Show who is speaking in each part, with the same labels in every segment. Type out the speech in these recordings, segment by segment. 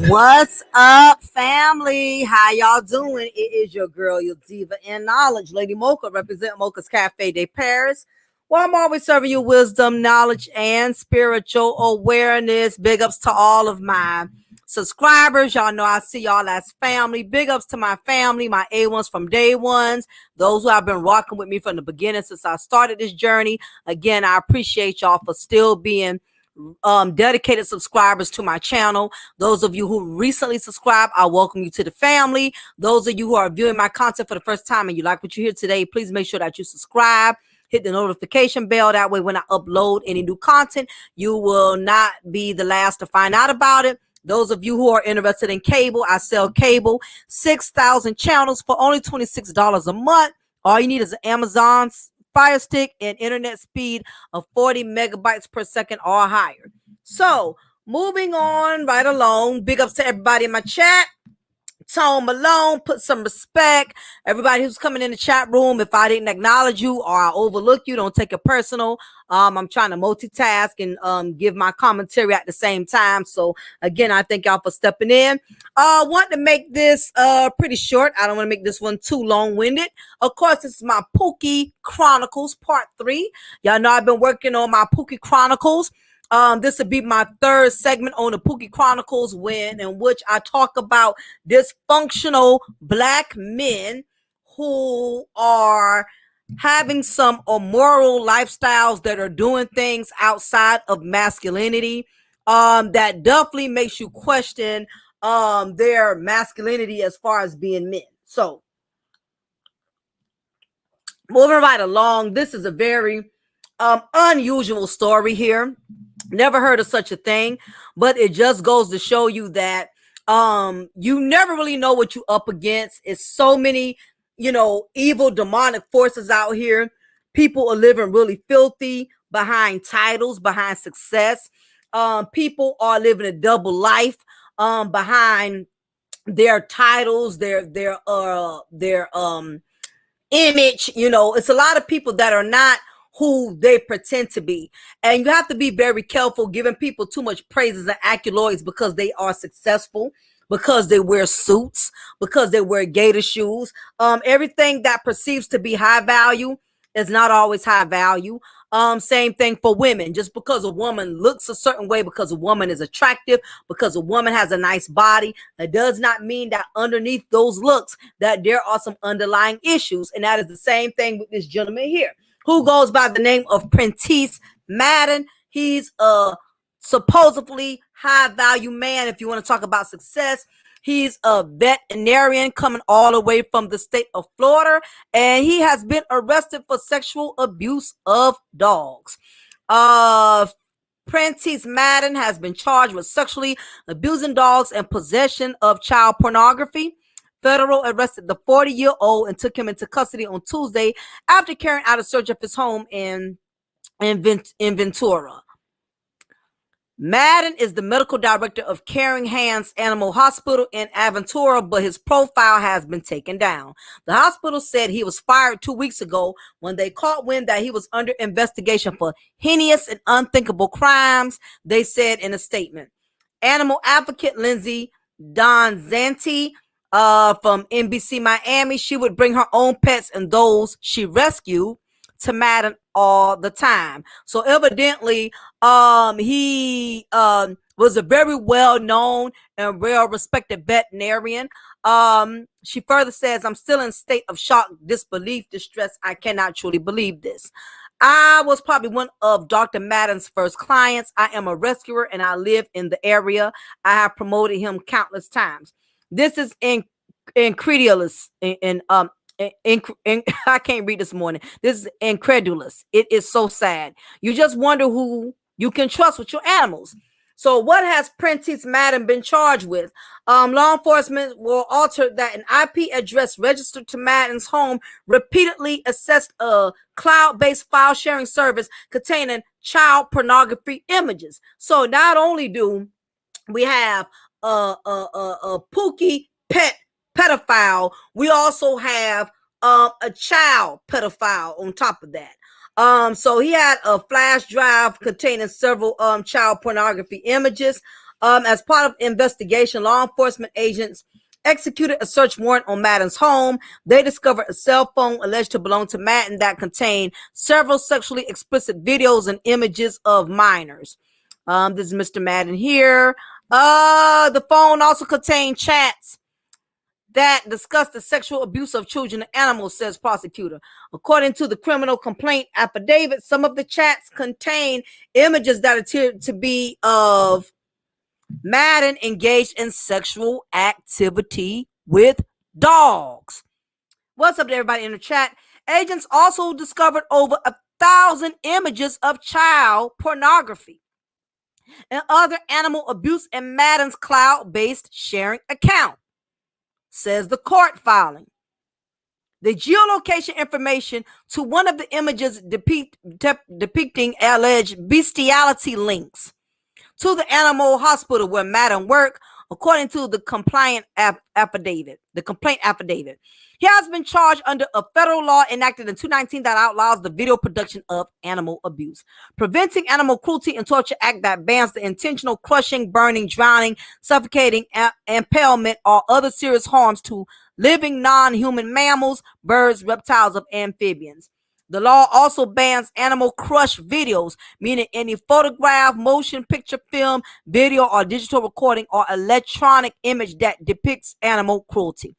Speaker 1: What's up, family? How y'all doing? It is your girl, your diva in knowledge, Lady Mocha, represent Mocha's Cafe de Paris. Well, I'm always serving you wisdom, knowledge, and spiritual awareness. Big ups to all of my subscribers. Y'all know I see y'all as family. Big ups to my family, my A1s from day ones, those who have been rocking with me from the beginning since I started this journey. Again, I appreciate y'all for still being dedicated subscribers to my channel. Those of you who recently subscribed, I welcome you to the family. Those of you who are viewing my content for the first time and you like what you hear today, please make sure that you subscribe, hit the notification bell. That way when I upload any new content, you will not be the last to find out about it. Those of you who are interested in cable, I sell cable, 6,000 channels for only $26 a month. All you need is an Amazon Fire Stick and internet speed of 40 megabytes per second or higher. So moving on right along, big ups to everybody in my chat. Tone Malone, put some respect. Everybody who's coming in the chat room, if I didn't acknowledge you or I overlook you, don't take it personal. I'm trying to multitask and give my commentary at the same time. So again, I thank y'all for stepping in. Want to make this pretty short. I don't want to make this one too long-winded. Of course, this is my Pookie Chronicles Part 3. Y'all know I've been working on my Pookie Chronicles. This will be my third segment on the Pookie Chronicles, in which I talk about dysfunctional black men who are having some immoral lifestyles, that are doing things outside of masculinity, that definitely makes you question their masculinity as far as being men. So moving right along, this is a very unusual story here. Never heard of such a thing, but it just goes to show you that you never really know what you up against. It's so many, evil demonic forces out here. People are living really filthy behind titles, behind success. People are living a double life behind their titles, their image. It's a lot of people that are not who they pretend to be, and you have to be very careful giving people too much praises and accolades because they are successful, because they wear suits, because they wear gator shoes. Everything that perceives to be high value is not always high value. Same thing for women. Just because a woman looks a certain way, because a woman is attractive, because a woman has a nice body, it does not mean that underneath those looks that there are some underlying issues. And that is the same thing with this gentleman here, who goes by the name of Prentiss Madden. He's a supposedly high value man. If you want to talk about success, he's a veterinarian coming all the way from the state of Florida, and he has been arrested for sexual abuse of dogs. Prentice Madden has been charged with sexually abusing dogs and possession of child pornography. Federal arrested the 40-year-old and took him into custody on Tuesday after carrying out a search of his home in Ventura. Madden is the medical director of Caring Hands Animal Hospital in Aventura, but his profile has been taken down. The hospital said he was fired 2 weeks ago when they caught wind that he was under investigation for heinous and unthinkable crimes, they said in a statement. Animal advocate Lindsay Donzanti from NBC Miami, she would bring her own pets and those she rescued to Madden all the time. So evidently, he was a very well-known and well-respected veterinarian. She further says, I'm still in a state of shock, disbelief, distress. I cannot truly believe this. I was probably one of Dr. Madden's first clients. I am a rescuer and I live in the area. I have promoted him countless times. This is incredulous and I can't read this morning. This is incredulous. It is so sad. You just wonder who you can trust with your animals. So what has Prentiss Madden been charged with? Law enforcement will alter that an IP address registered to Madden's home repeatedly accessed a cloud-based file sharing service containing child pornography images. So not only do we have a Pookie pedophile, we also have a child pedophile on top of that. So he had a flash drive containing several child pornography images. As part of investigation, law enforcement agents executed a search warrant on Madden's home. They discovered a cell phone alleged to belong to Madden that contained several sexually explicit videos and images of minors. This is Mr. Madden here. The phone also contained chats that discussed the sexual abuse of children and animals, says prosecutor. According to the criminal complaint affidavit, some of the chats contain images that appear to be of Madden engaged in sexual activity with dogs. What's up to everybody in the chat? Agents also discovered over 1,000 images of child pornography and other animal abuse in Madden's cloud-based sharing account, says the court filing. The geolocation information to one of the images depicting alleged bestiality links to the animal hospital where Madden worked, according to the complaint affidavit. He has been charged under a federal law enacted in 2019 that outlaws the video production of animal abuse. Preventing Animal Cruelty and Torture Act that bans the intentional crushing, burning, drowning, suffocating, impalement, or other serious harms to living non-human mammals, birds, reptiles, or amphibians. The law also bans animal crush videos, meaning any photograph, motion picture, film, video, or digital recording or electronic image that depicts animal cruelty.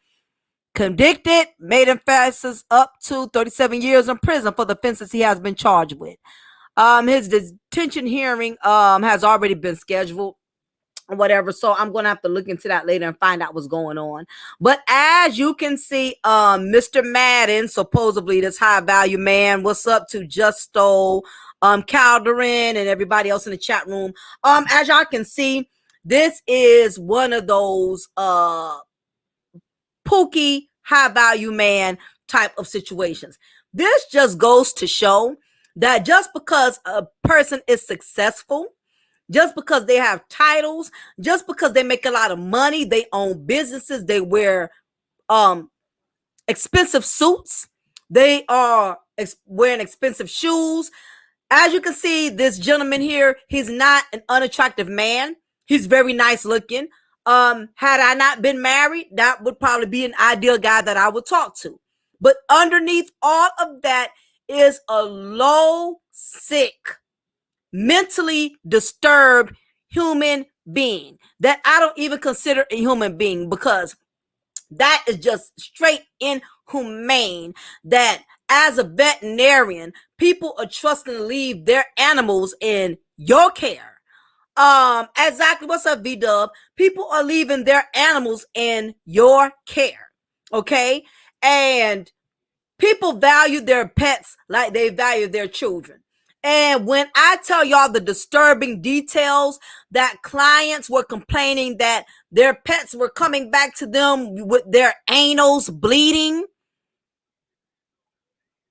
Speaker 1: Convicted, made him faces up to 37 years in prison for the offenses he has been charged with. His detention hearing has already been scheduled or whatever, so I'm gonna have to look into that later and find out what's going on. But as you can see, Mr. Madden, supposedly this high value man, what's up to Justo, Calderin, and everybody else in the chat room. As y'all can see, this is one of those Pookie high value man type of situations. This just goes to show that just because a person is successful, just because they have titles, just because they make a lot of money, they own businesses, they wear expensive suits, they are wearing expensive shoes. As you can see, this gentleman here, he's not an unattractive man. He's very nice looking. Had I not been married, that would probably be an ideal guy that I would talk to. But underneath all of that is a low, sick, mentally disturbed human being that I don't even consider a human being, because that is just straight inhumane that as a veterinarian, people are trusting to leave their animals in your care. Exactly. What's up, V-Dub? People are leaving their animals in your care. Okay. And people value their pets like they value their children. And when I tell y'all the disturbing details that clients were complaining that their pets were coming back to them with their anals bleeding,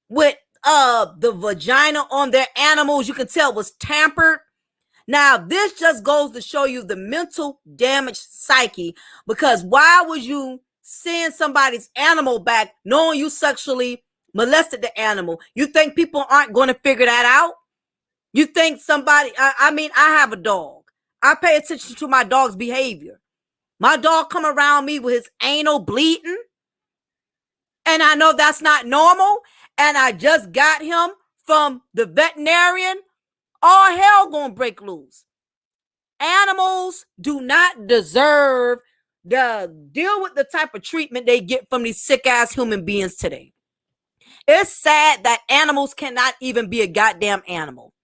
Speaker 1: with the vagina on their animals, you can tell was tampered. Now, this just goes to show you the mental damaged psyche, because why would you send somebody's animal back knowing you sexually molested the animal? You think people aren't going to figure that out? You think somebody, I mean, I have a dog. I pay attention to my dog's behavior. My dog come around me with his anal bleeding, and I know that's not normal, and I just got him from the veterinarian. All hell gonna break loose. Animals do not deserve to deal with the type of treatment they get from these sick ass human beings today. It's sad that animals cannot even be a goddamn animal.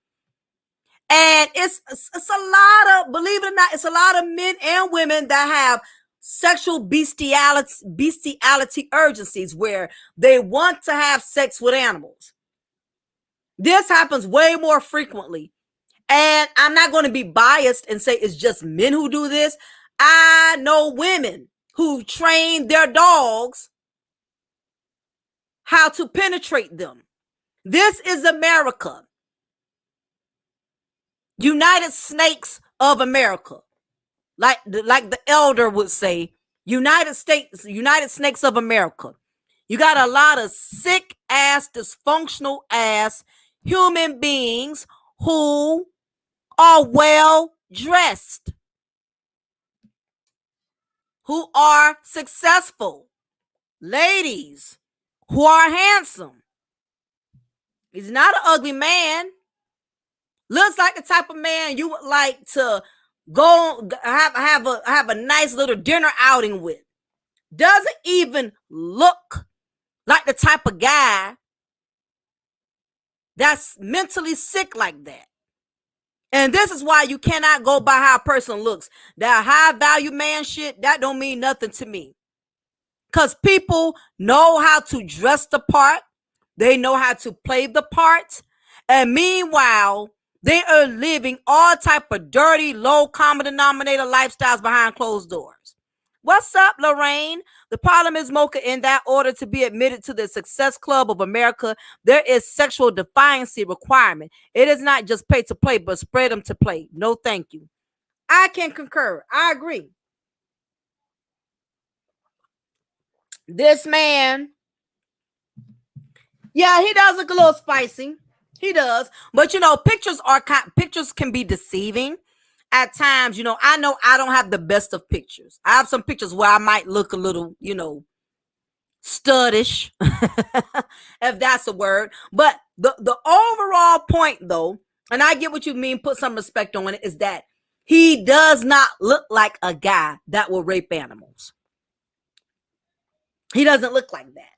Speaker 1: And it's a lot of, believe it or not, it's a lot of men and women that have sexual bestiality urgencies where they want to have sex with animals. This happens way more frequently. And I'm not going to be biased and say it's just men who do this. I know women who train their dogs how to penetrate them. This is America. United Snakes of America. Like the elder would say, United Snakes of America. You got a lot of sick ass, dysfunctional ass human beings who are well dressed, who are successful, ladies who are handsome. He's not an ugly man. Looks like the type of man you would like to go have a nice little dinner outing with. Doesn't even look like the type of guy that's mentally sick like that. And this is why you cannot go by how a person looks. That high value man shit, that don't mean nothing to me. Because people know how to dress the part. They know how to play the part. And meanwhile, they are living all type of dirty, low common denominator lifestyles behind closed doors. What's up, Lorraine? The problem is, Mocha, in that order to be admitted to the Success Club of America, there is sexual defiancy requirement. It is not just pay to play, but spread them to play. No, thank you. I can concur. I agree. This man, yeah, he does look a little spicy. He does. But, you know, pictures can be deceiving. At times, you know I don't have the best of pictures. I have some pictures where I might look a little, you know, studdish, if that's a word. But the overall point, though, and I get what you mean, put some respect on it, is that he does not look like a guy that will rape animals. He doesn't look like that.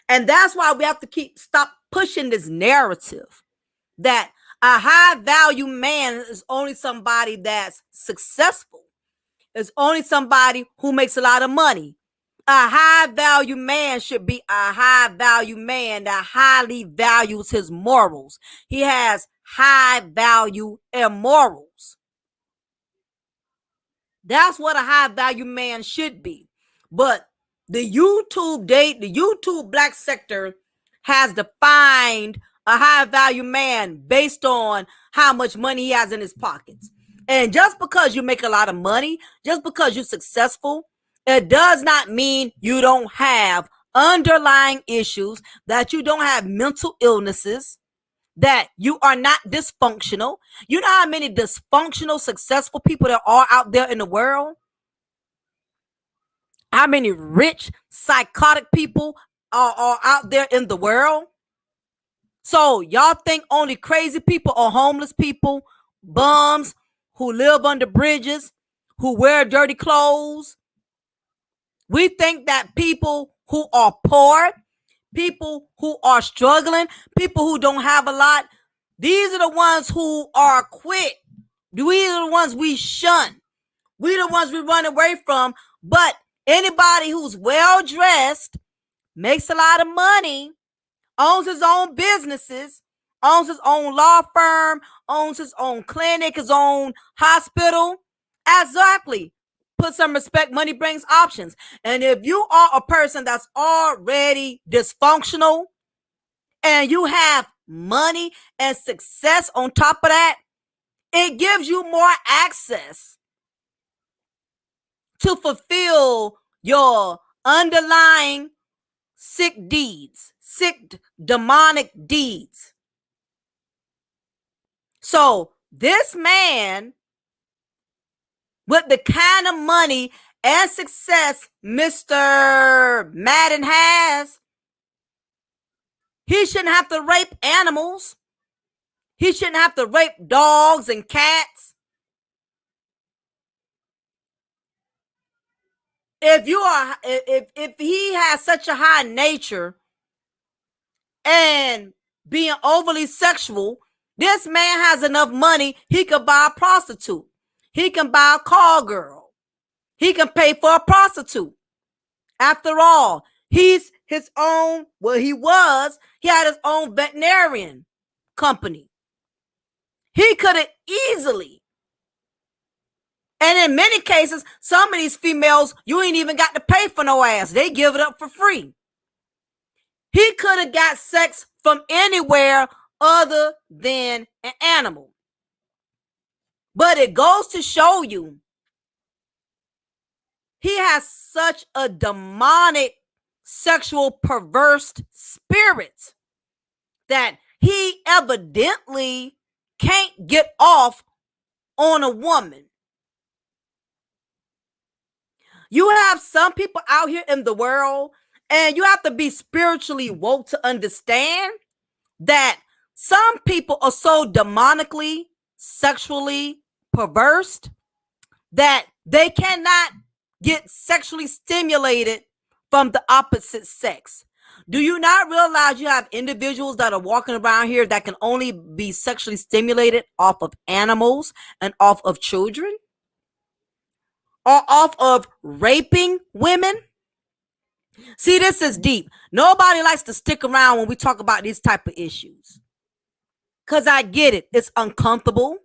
Speaker 1: And that's why we have to stop pushing this narrative that a high value man is only somebody that's successful. It's only somebody who makes a lot of money. A high value man should be a high value man that highly values his morals. He has high value and morals. That's what a high value man should be. But the YouTube black sector has defined a high value man based on how much money he has in his pockets. And just because you make a lot of money, just because you're successful, it does not mean you don't have underlying issues, that you don't have mental illnesses, that you are not dysfunctional. You know how many dysfunctional, successful people there are out there in the world? How many rich, psychotic people are out there in the world? So y'all think only crazy people or homeless people, bums who live under bridges, who wear dirty clothes? We think that people who are poor, people who are struggling, people who don't have a lot, these are the ones who are quit. These are the ones we shun. We the ones we run away from. But anybody who's well dressed, makes a lot of money, owns his own businesses, owns his own law firm, owns his own clinic, his own hospital. Exactly. Put some respect. Money brings options. And if you are a person that's already dysfunctional and you have money and success on top of that, it gives you more access to fulfill your underlying sick deeds, sick demonic deeds. So this man, with the kind of money and success Mr. Madden has, he shouldn't have to rape animals. He shouldn't have to rape dogs and cats. If he has such a high nature and being overly sexual, this man has enough money, he could buy a prostitute. He can buy a call girl. He can pay for a prostitute. After all, he's his own, he had his own veterinarian company. He could have easily. And in many cases, some of these females, you ain't even got to pay for no ass. They give it up for free. He could have got sex from anywhere other than an animal. But it goes to show you, he has such a demonic, sexual, perverse spirit that he evidently can't get off on a woman. You have some people out here in the world, and you have to be spiritually woke to understand that some people are so demonically, sexually perverse that they cannot get sexually stimulated from the opposite sex. Do you not realize you have individuals that are walking around here that can only be sexually stimulated off of animals and off of children? Or off of raping women? See, this is deep. Nobody likes to stick around when we talk about these type of issues. Because I get it. It's uncomfortable.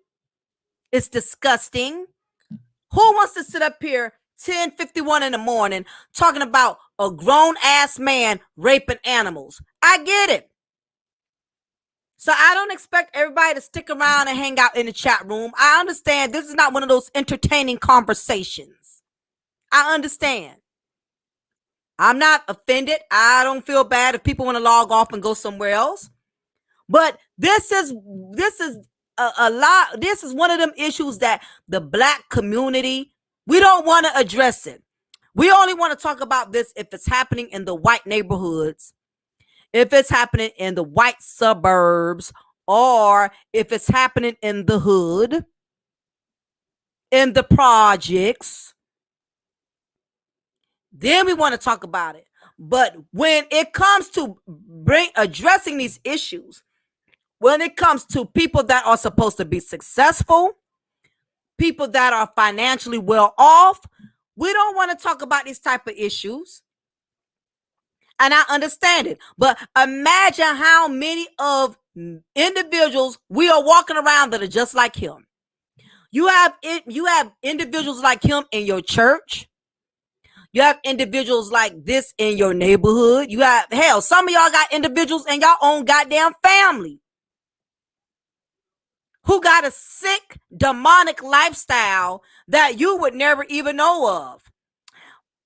Speaker 1: It's disgusting. Who wants to sit up here 10:51 in the morning talking about a grown-ass man raping animals? I get it. So I don't expect everybody to stick around and hang out in the chat room. I understand this is not one of those entertaining conversations. I understand. I'm not offended. I don't feel bad if people want to log off and go somewhere else. But this is a lot. This is one of them issues that the black community, we don't want to address it. We only want to talk about this if it's happening in the white neighborhoods, if it's happening in the white suburbs, or if it's happening in the hood, in the projects. Then we want to talk about it. But when it comes to addressing these issues, when it comes to people that are supposed to be successful, people that are financially well off, we don't want to talk about these type of issues. And I understand it. But imagine how many of individuals we are walking around that are just like him. You have individuals like him in your church. You have individuals like this in your neighborhood. You have, hell, some of y'all got individuals in your own goddamn family who got a sick, demonic lifestyle that you would never even know of.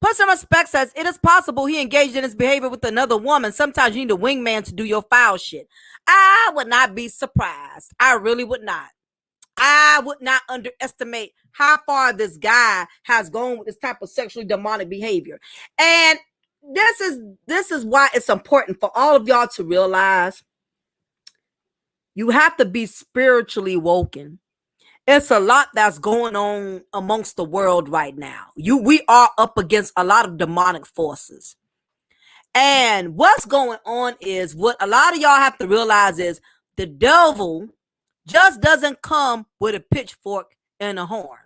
Speaker 1: Put some respect says, it is possible he engaged in his behavior with another woman. Sometimes you need a wingman to do your foul shit. I would not be surprised. I really would not. I would not underestimate how far this guy has gone with this type of sexually demonic behavior. And this is why it's important for all of y'all to realize you have to be spiritually woken. It's a lot that's going on amongst the world right now. We are up against a lot of demonic forces. And what's going on is, what a lot of y'all have to realize is, the devil just doesn't come with a pitchfork and a horn.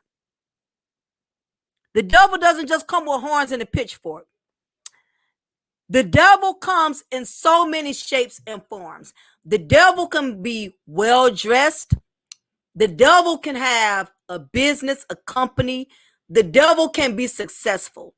Speaker 1: The devil doesn't just come with horns and a pitchfork. The devil comes in so many shapes and forms. The devil can be well dressed. The devil can have a business, a company. The devil can be successful.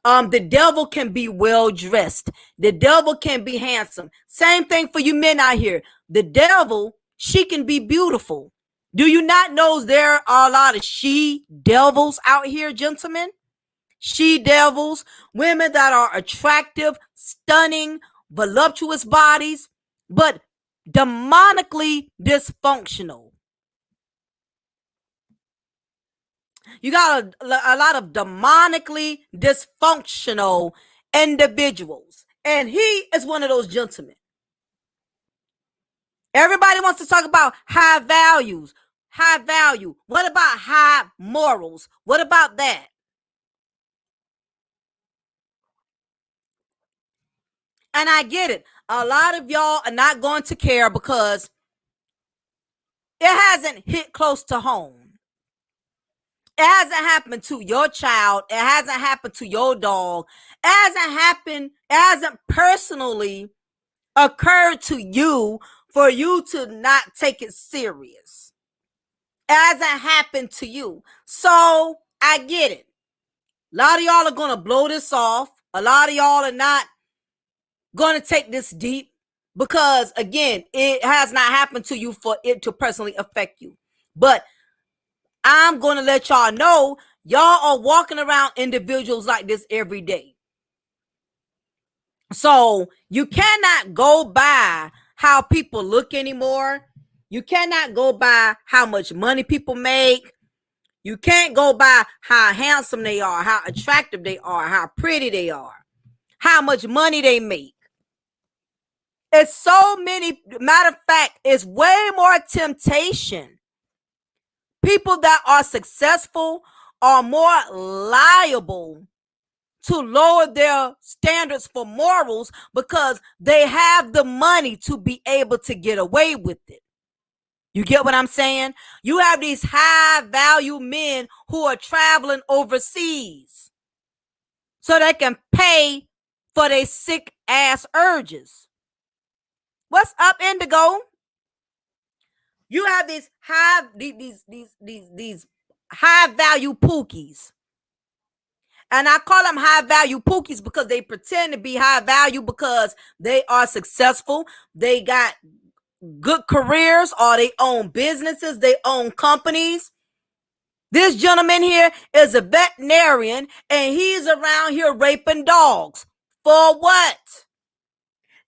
Speaker 1: The devil can be well dressed. The devil can be handsome. Same thing for you men out here. The devil, she can be beautiful. Do you not know there are a lot of she devils out here, gentlemen? She devils, women that are attractive, stunning, voluptuous bodies, but demonically dysfunctional. You got a lot of demonically dysfunctional individuals. And he is one of those gentlemen. Everybody wants to talk about high values, high value. What about high morals? What about that? And I get it. A lot of y'all are not going to care because it hasn't hit close to home. It hasn't happened to your child. It hasn't happened to your dog. It hasn't personally occurred to you for you to not take it serious. It hasn't happened to you. So I get it. A lot of y'all are going to blow this off. A lot of y'all are not going to take this deep because, again, it has not happened to you for it to personally affect you. But I'm going to let y'all know, y'all are walking around individuals like this every day. So you cannot go by how people look anymore. You cannot go by how much money people make. You can't go by how handsome they are, how attractive they are, how pretty they are, how much money they make. It's so many. Matter of fact, it's way more temptation. People that are successful are more liable to lower their standards for morals because they have the money to be able to get away with it. You get what I'm saying? You have these high value men who are traveling overseas so they can pay for their sick ass urges. What's up, Indigo? You have these high value pookies. And I call them high value pookies because they pretend to be high value because they are successful. They got good careers, or they own businesses, they own companies. This gentleman here is a veterinarian and he's around here raping dogs. For what?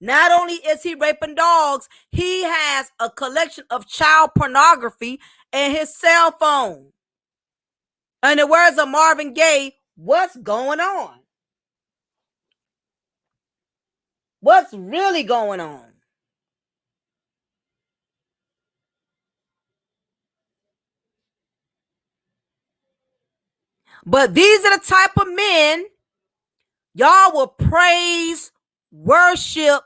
Speaker 1: Not only is he raping dogs, he has a collection of child pornography in his cell phone. In the words of Marvin Gaye, what's going on? What's really going on? But these are the type of men Y'all will praise, worship,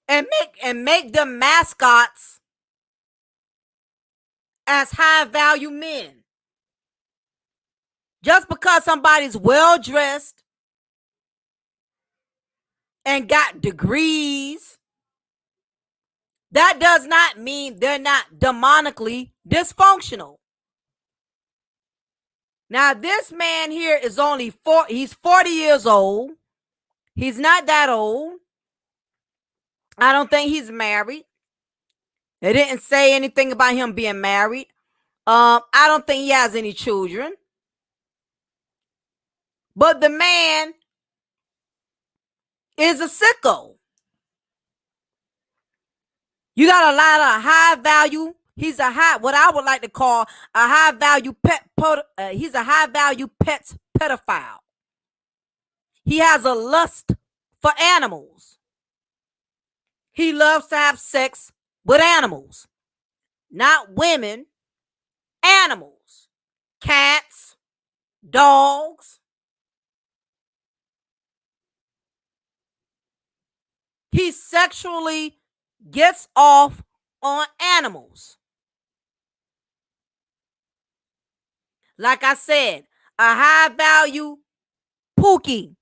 Speaker 1: and make them mascots as high value men. Just because somebody's well dressed and got degrees, that does not mean they're not demonically dysfunctional. Now, this man here is only he's 40 years old. He's not that old. I don't think he's married. They didn't say anything about him being married. I don't think he has any children. But the man is a sicko. You got a lot of high value. He's a high, what I would like to call a high value pet. He's a high value pet pedophile. He has a lust for animals. He loves to have sex with animals, not women, animals, cats, dogs. He sexually gets off on animals. Like I said, a high value Pookie.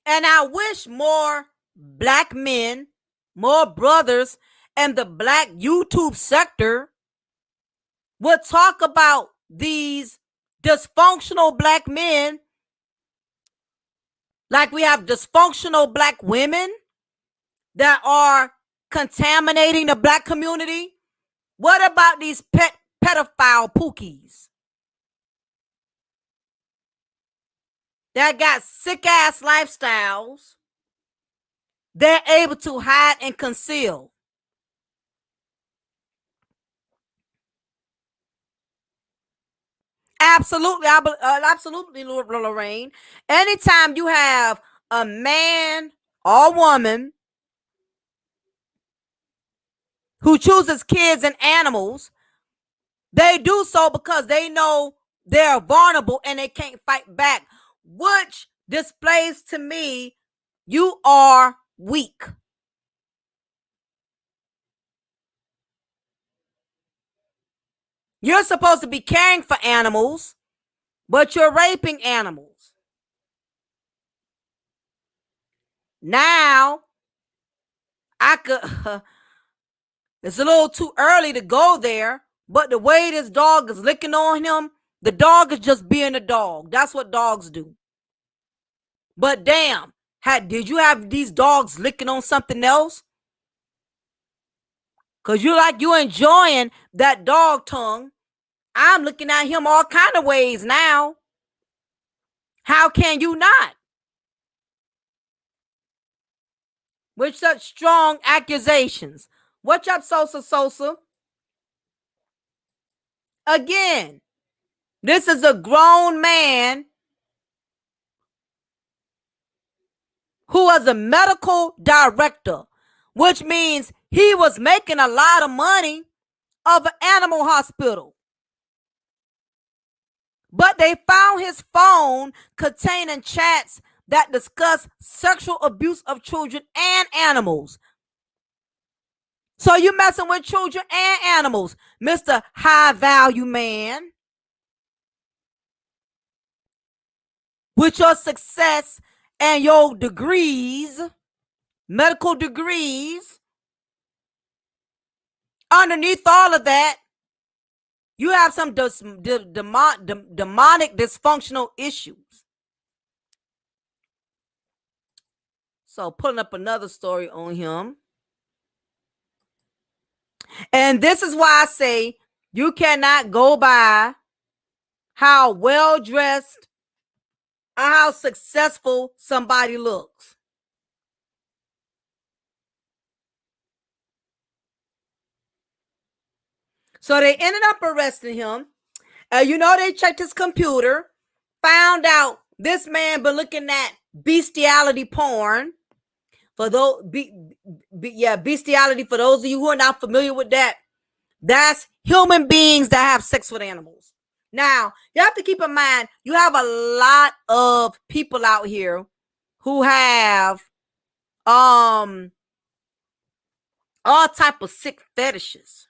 Speaker 1: And I wish more black men, more brothers, and the black YouTube sector would talk about these dysfunctional black men like we have dysfunctional black women that are contaminating the black community. What about these pedophile Pookies that got sick ass lifestyles? They're able to hide and conceal. Absolutely, absolutely, Lorraine. Anytime you have a man or woman who chooses kids and animals, they do so because they know they're vulnerable and they can't fight back, which displays to me you are weak. You're supposed to be caring for animals, but you're raping animals. Now, I could, it's a little too early to go there, but the way this dog is licking on him, the dog is just being a dog. That's what dogs do. But damn, did you have these dogs licking on something else? Because you're enjoying that dog tongue. I'm looking at him all kind of ways now. How can you not? With such strong accusations. What's up, Sosa? Again, this is a grown man who was a medical director, which means he was making a lot of money of an animal hospital. But they found his phone containing chats that discuss sexual abuse of children and animals. So you messing with children and animals, Mr. High Value Man. With your success and your degrees, medical degrees, underneath all of that, you have some demonic dysfunctional issues. So pulling up another story on him. And this is why I say you cannot go by how well-dressed or how successful somebody looks. So they ended up arresting him. They checked his computer, found out this man been looking at bestiality porn For those, bestiality, for those of you who are not familiar with that, that's human beings that have sex with animals. Now, you have to keep in mind, you have a lot of people out here who have all type of sick fetishes.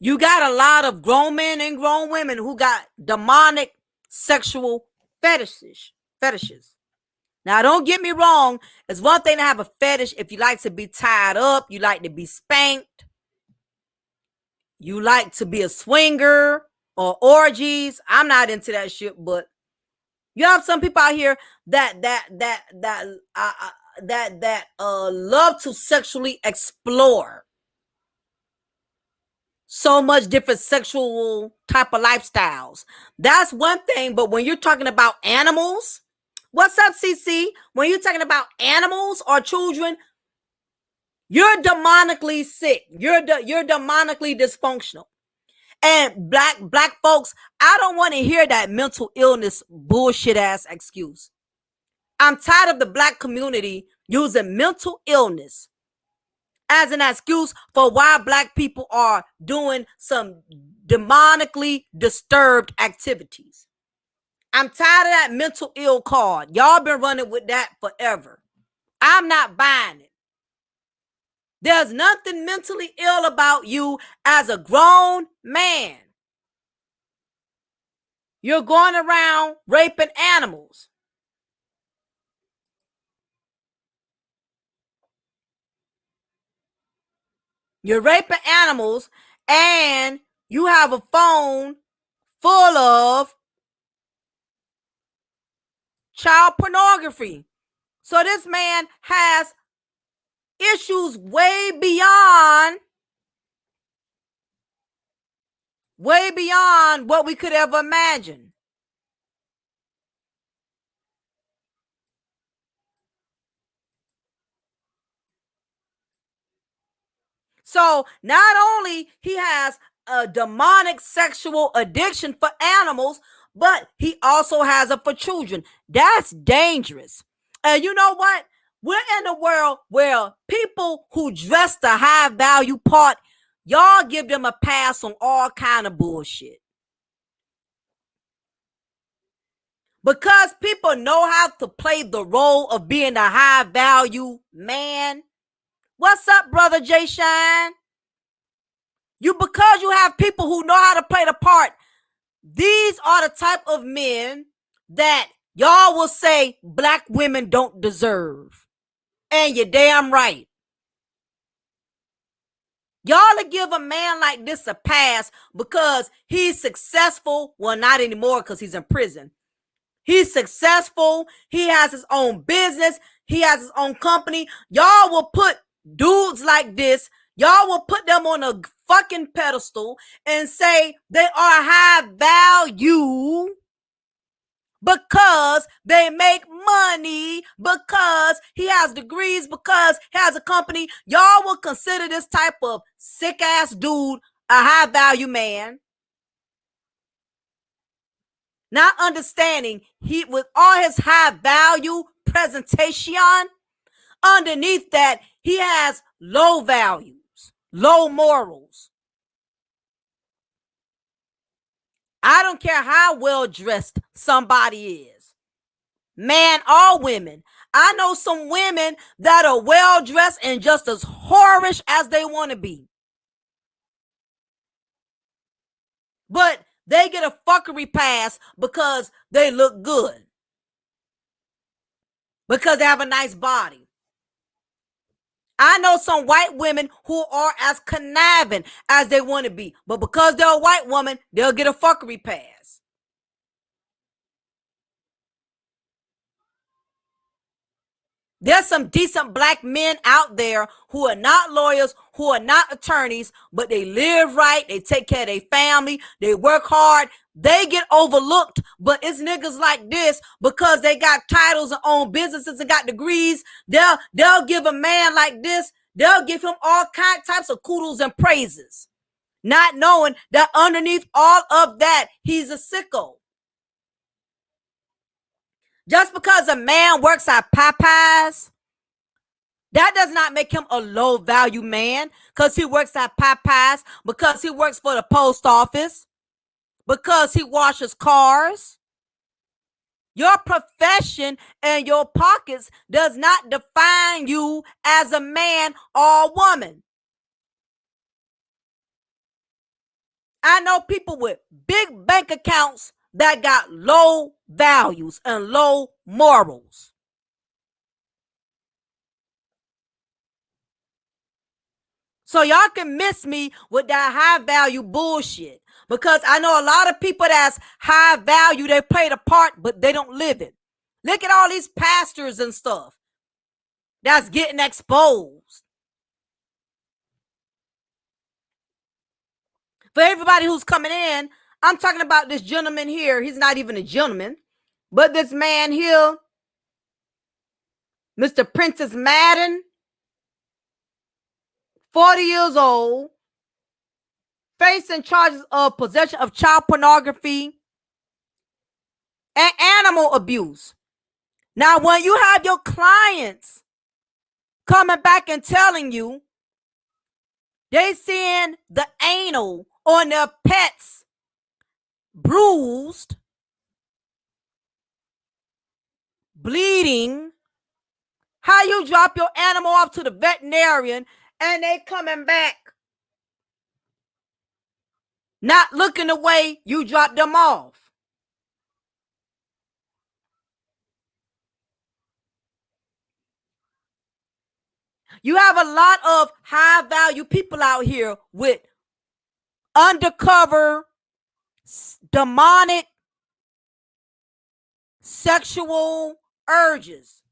Speaker 1: You got a lot of grown men and grown women who got demonic sexual fetishes. Now, don't get me wrong. It's one thing to have a fetish if you like to be tied up, you like to be spanked, you like to be a swinger or orgies. I'm not into that shit, but you have some people out here that love to sexually explore so much different sexual type of lifestyles. That's one thing, but when you're talking about animals, what's up, CC? When you're talking about animals or children, you're demonically sick. You're demonically dysfunctional. And black folks, I don't want to hear that mental illness bullshit ass excuse. I'm tired of the black community using mental illness as an excuse for why black people are doing some demonically disturbed activities. I'm tired of that mental ill card. Y'all been running with that forever. I'm not buying it. There's nothing mentally ill about you as a grown man. You're going around raping animals. You're raping animals and you have a phone full of child pornography. So this man has issues way beyond what we could ever imagine. So not only he has a demonic sexual addiction for animals, but he also has it for children. That's dangerous. And you know what? We're in a world where people who dress the high value part, y'all give them a pass on all kind of bullshit. Because people know how to play the role of being a high value man. What's up, brother Jay Shine? Because you have people who know how to play the part, these are the type of men that y'all will say black women don't deserve. And you're damn right. Y'all will give a man like this a pass because he's successful. Well, not anymore because he's in prison. He's successful. He has his own business. He has his own company. Y'all will put dudes like this, y'all will put them on a fucking pedestal and say they are high value because they make money, because he has degrees, because he has a company. Y'all will consider this type of sick ass dude a high value man. Not understanding he, with all his high value presentation, underneath that, he has low values, low morals. I don't care how well dressed somebody is, man or women. I know some women that are well dressed and just as whorish as they want to be. But they get a fuckery pass because they look good, because they have a nice body. I know some white women who are as conniving as they want to be, but because they're a white woman, they'll get a fuckery pass. There's some decent black men out there who are not lawyers, who are not attorneys, but they live right, they take care of their family, they work hard, they get overlooked. But it's niggas like this, because they got titles and own businesses and got degrees, they'll give a man like this, they'll give him all types of kudos and praises, not knowing that underneath all of that, he's a sicko. Just because a man works at Popeyes, that does not make him a low value man because he works at Popeyes, because he works for the post office, because he washes cars. Your profession and your pockets does not define you as a man or woman. I know people with big bank accounts that got low values and low morals. So y'all can miss me with that high value bullshit, because I know a lot of people that's high value, they play the part, but they don't live it. Look at all these pastors and stuff that's getting exposed. For everybody who's coming in, I'm talking about this gentleman here. He's not even a gentleman, but this man here, Mr. Prentiss Madden, 40 years old, facing charges of possession of child pornography and animal abuse. Now, when you have your clients coming back and telling you they seeing the anal on their pets bruised, bleeding, how you drop your animal off to the veterinarian and they coming back not looking the way you dropped them off? You have a lot of high value people out here with undercover demonic sexual urges.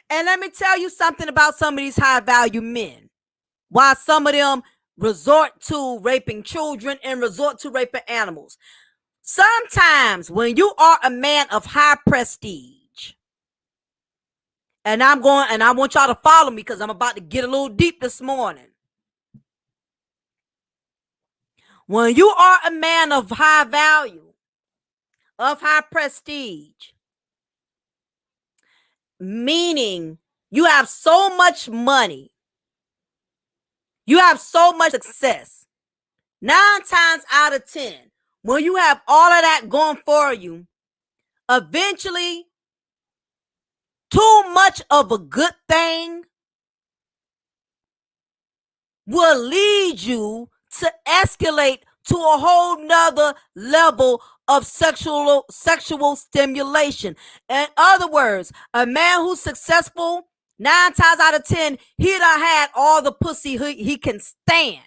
Speaker 1: And let me tell you something about some of these high value men. Why some of them resort to raping children and resort to raping animals. Sometimes when you are a man of high prestige, and I want y'all to follow me because I'm about to get a little deep this morning. When you are a man of high value, of high prestige, meaning you have so much money, you have so much success, 9 times out of 10, when you have all of that going for you, eventually, too much of a good thing will lead you to escalate to a whole nother level of sexual stimulation. In other words, a man who's successful, 9 times out of 10, he done had all the pussy he can stand.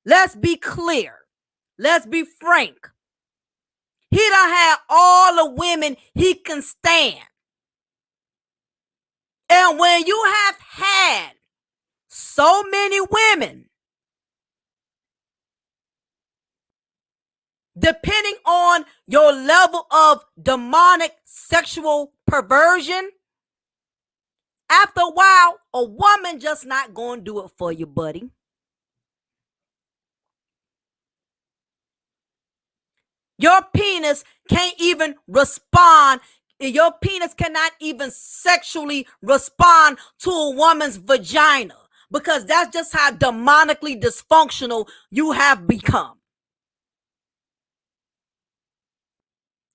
Speaker 1: Let's be clear. Let's be frank. He done had all the women he can stand. And when you have had so many women, depending on your level of demonic sexual perversion, after a while, a woman just not going to do it for you, buddy. Your penis can't even respond. Your penis cannot even sexually respond to a woman's vagina, because that's just how demonically dysfunctional you have become.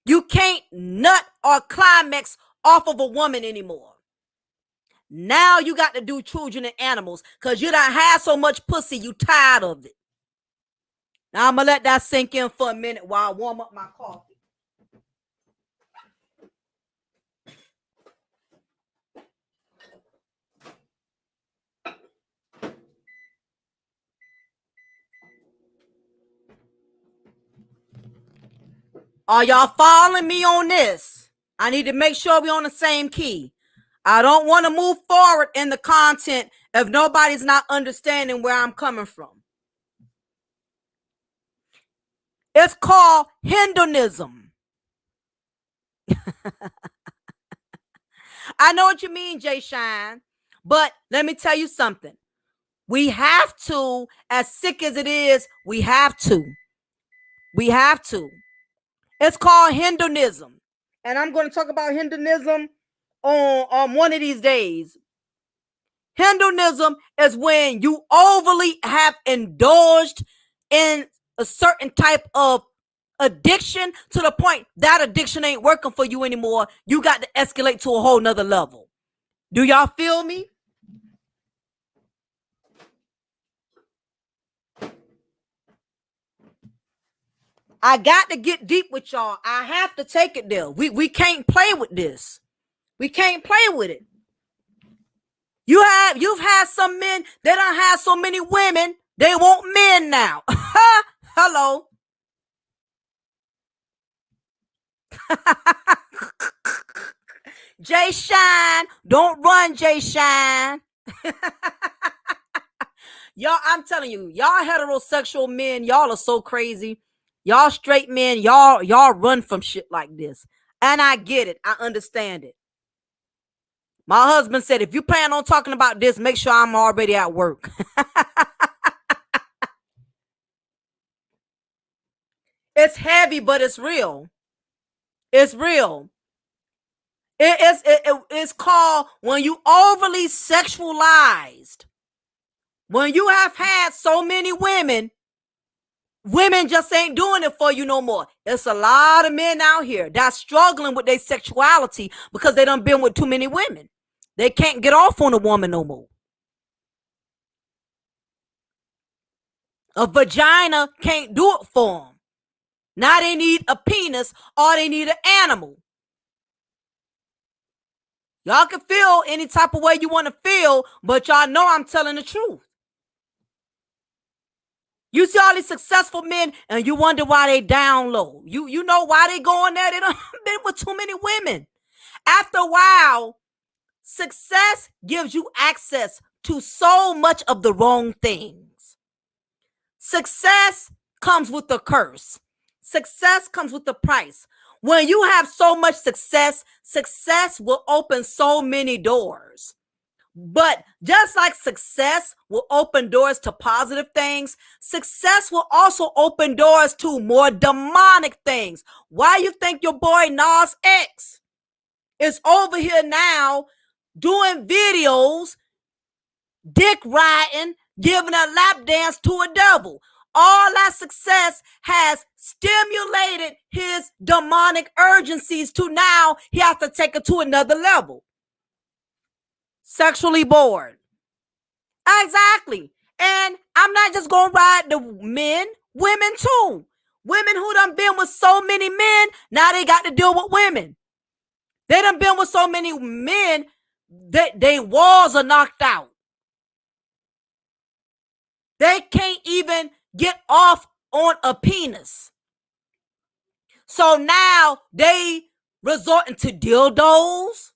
Speaker 1: You can't nut or climax off of a woman anymore. Now you got to do children and animals because you done had so much pussy, you tired of it. Now I'm going to let that sink in for a minute while I warm up my coffee. Are y'all following me on this? I need to make sure we're on the same key. I don't want to move forward in the content if nobody's not understanding where I'm coming from. It's called hedonism. I know what you mean, Jay Shine, but let me tell you something. We have to, as sick as it is, we have to. We have to. It's called hedonism. and I'm going to talk about Hinduism on one of these days. Hinduism is when you overly have indulged in a certain type of addiction to the point that addiction ain't working for you anymore. You got to escalate to a whole nother level. Do y'all feel me? I got to get deep with y'all. I have to take it there. We can't play with this. We can't play with it. You've had some men, they don't have so many women, they want men now. Hello. Jay Shine, don't run, Jay Shine. Y'all, I'm telling you, y'all heterosexual men, y'all are so crazy. Y'all straight men, y'all run from shit like this. And I get it. I understand it. My husband said, if you plan on talking about this, make sure I'm already at work. It's heavy, but it's real. It's real. It's called when you overly sexualized. When you have had so many women, women just ain't doing it for you no more. It's a lot of men out here that's struggling with their sexuality because they done been with too many women. They can't get off on a woman no more. A vagina can't do it for them. Now they need a penis or they need an animal. Y'all can feel any type of way you want to feel, but y'all know I'm telling the truth. You see all these successful men and you wonder why they down low. You know why they going there? They done been with too many women. After a while, success gives you access to so much of the wrong things. Success comes with a curse. Success comes with a price. When you have so much success, success will open so many doors. But just like success will open doors to positive things, success will also open doors to more demonic things. Why you think your boy Nas X is over here now doing videos, dick riding, giving a lap dance to a devil? All that success has stimulated his demonic urgencies to now he has to take it to another level. Sexually bored. Exactly. And I'm not just going to ride the men, women too. Women who done been with so many men, now they got to deal with women. They done been with so many men that their walls are knocked out. They can't even get off on a penis. So now they resorting to dildos,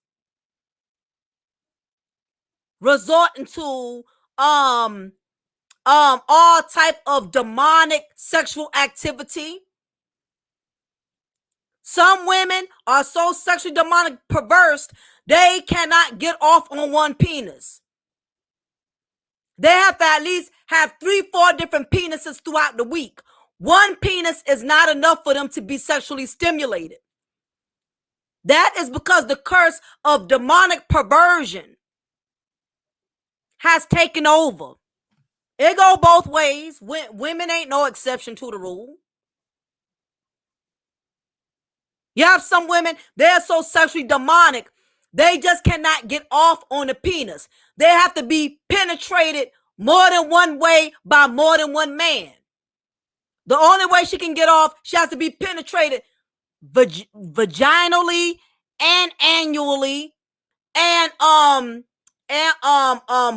Speaker 1: resorting to all type of demonic sexual activity. Some women are so sexually demonic perverse, they cannot get off on one penis. They have to at least have 3-4 different penises throughout the week. One penis is not enough for them to be sexually stimulated. That is because the curse of demonic perversion has taken over. It go both ways. Women ain't no exception to the rule. You have some women, they're so sexually demonic, they just cannot get off on the penis. They have to be penetrated more than one way by more than one man. The only way she can get off, she has to be penetrated vaginally and annually and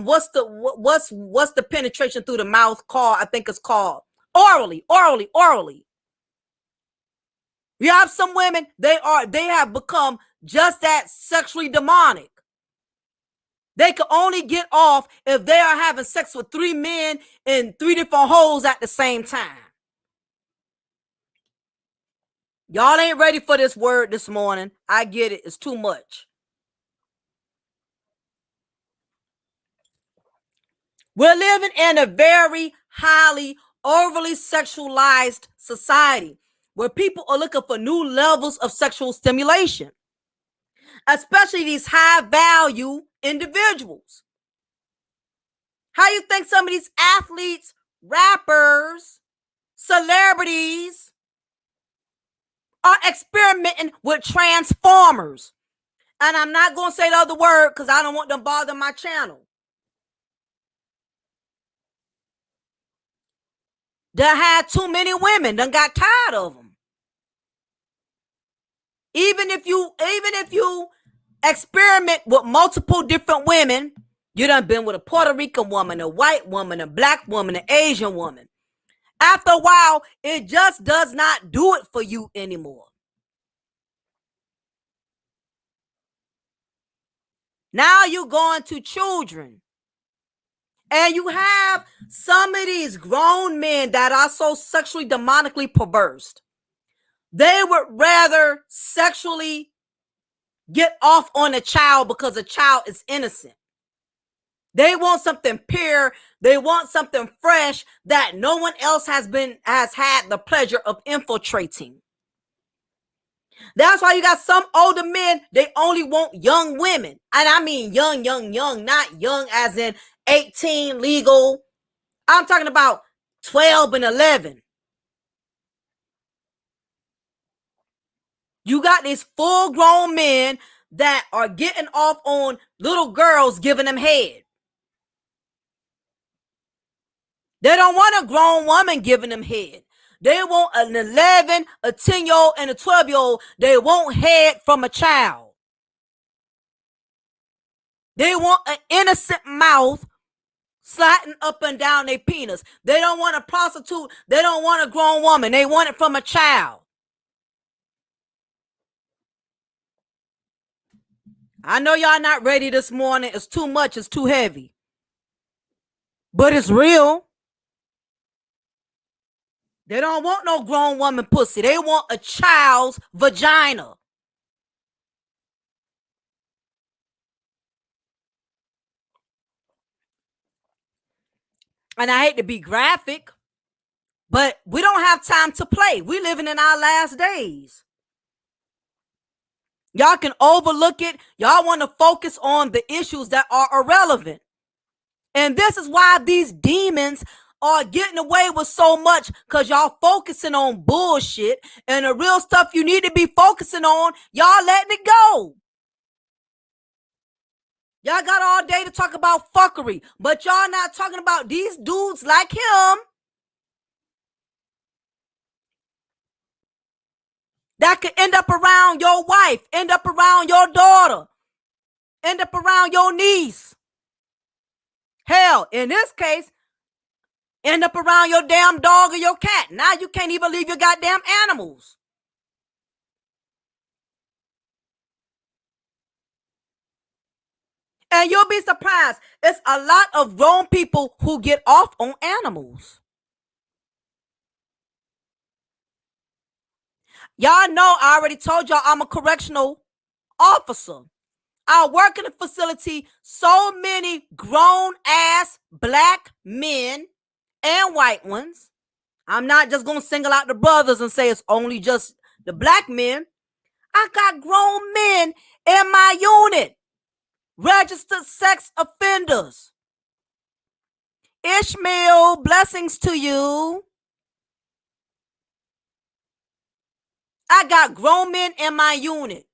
Speaker 1: what's the penetration through the mouth called? I think it's called orally. You have some women, they have become just that sexually demonic. They can only get off if they are having sex with 3 men in 3 different holes at the same time. Y'all ain't ready for this word this morning. I get it. It's too much. We're living in a very highly overly sexualized society. where people are looking for new levels of sexual stimulation, especially these high value individuals. How you think some of these athletes, rappers, celebrities are experimenting with transformers? And I'm not going to say the other word because I don't want them bother my channel. They had too many women, done got tired of them. Even if you experiment with multiple different women, you done been with a Puerto Rican woman, a white woman, a black woman, an Asian woman. After a while, it just does not do it for you anymore. Now you're going to children. And you have some of these grown men that are so sexually demonically perverse. They would rather sexually get off on a child because a child is innocent. They want something pure. They want something fresh that no one else has had the pleasure of infiltrating. That's why you got some older men, they only want young women. And I mean young, not young as in 18 legal. I'm talking about 12 and 11. You got these full-grown men that are getting off on little girls giving them head. They don't want a grown woman giving them head. They want an 11, a 10-year-old, and a 12-year-old. They want head from a child. They want an innocent mouth sliding up and down their penis. They don't want a prostitute. They don't want a grown woman. They want it from a child. I know y'all not ready this morning. It's too much. It's too heavy. But it's real. They don't want no grown woman pussy. They want a child's vagina. And I hate to be graphic, but we don't have time to play. We living in our last days. Y'all can overlook it. Y'all want to focus on the issues that are irrelevant. And this is why these demons are getting away with so much, because y'all focusing on bullshit, and the real stuff you need to be focusing on, y'all letting it go. Y'all got all day to talk about fuckery, but y'all not talking about these dudes like him that could end up around your wife, end up around your daughter, end up around your niece. Hell, in this case, end up around your damn dog or your cat. Now you can't even leave your goddamn animals. And you'll be surprised. It's a lot of grown people who get off on animals. Y'all know I already told y'all I'm a correctional officer. I work in a facility, so many grown ass black men and white ones. I'm not just going to single out the brothers and say it's only just the black men. I got grown men in my unit, registered sex offenders. Ishmael, blessings to you. I got grown men in my unit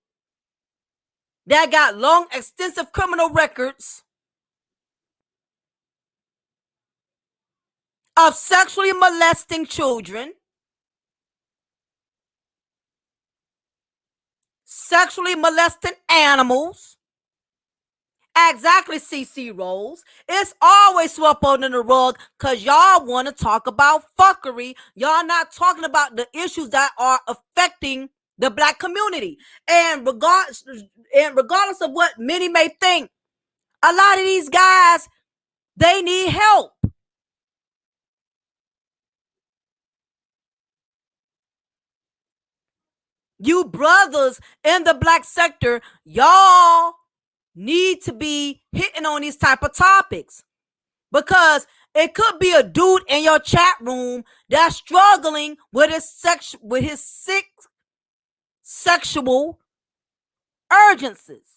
Speaker 1: that got long, extensive criminal records of sexually molesting children, sexually molesting animals. Exactly, CC Rolls. It's always swept under the rug because y'all want to talk about fuckery. Y'all not talking about the issues that are affecting the black community. And regardless of what many may think, a lot of these guys, they need help. You brothers in the black sector, y'all need to be hitting on these type of topics, because It could be a dude in your chat room that's struggling with his sick sexual urgencies.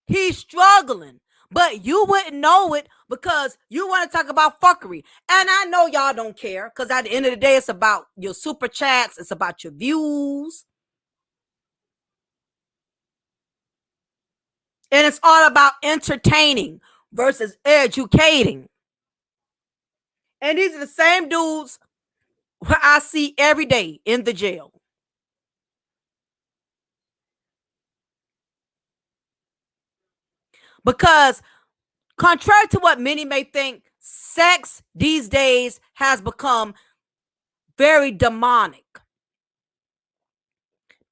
Speaker 1: He's struggling, but you wouldn't know it because you want to talk about fuckery. And I know y'all don't care because at the end of the day, it's about your super chats. It's about your views. And it's all about entertaining versus educating. And these are the same dudes who I see every day in the jail. Because contrary to what many may think, sex these days has become very demonic.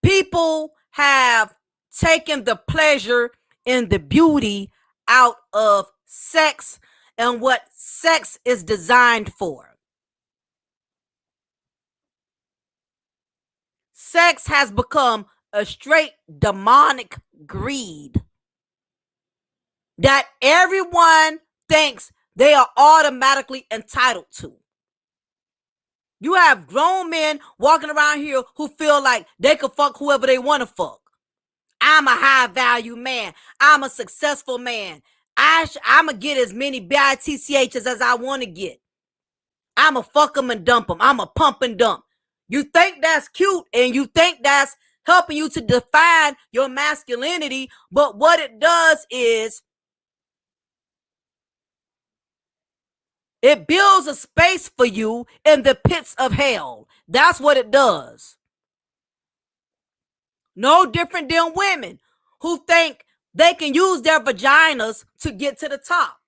Speaker 1: People have taken the pleasure and the beauty out of sex and what sex is designed for. Sex has become a straight demonic greed that everyone thinks they are automatically entitled to. You have grown men walking around here who feel like they can fuck whoever they want to fuck. I'm a high value man. I'm a successful man. I'm going to get as many BITCHs as I want to get. I'm going to fuck them and dump them. I'm going to pump and dump. You think that's cute and you think that's helping you to define your masculinity, but what it does is it builds a space for you in the pits of hell. That's what it does. No different than women who think they can use their vaginas to get to the top.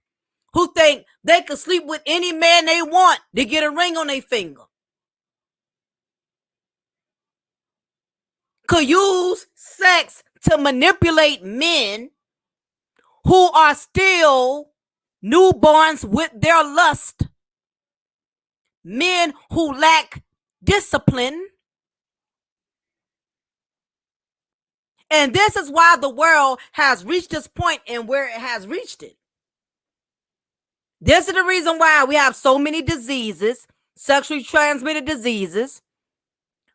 Speaker 1: Who think they can sleep with any man they want to get a ring on their finger. Could use sex to manipulate men who are still newborns with their lust. Men who lack discipline. And this is why the world has reached this point and where it has reached it. This is the reason why we have so many diseases, sexually transmitted diseases,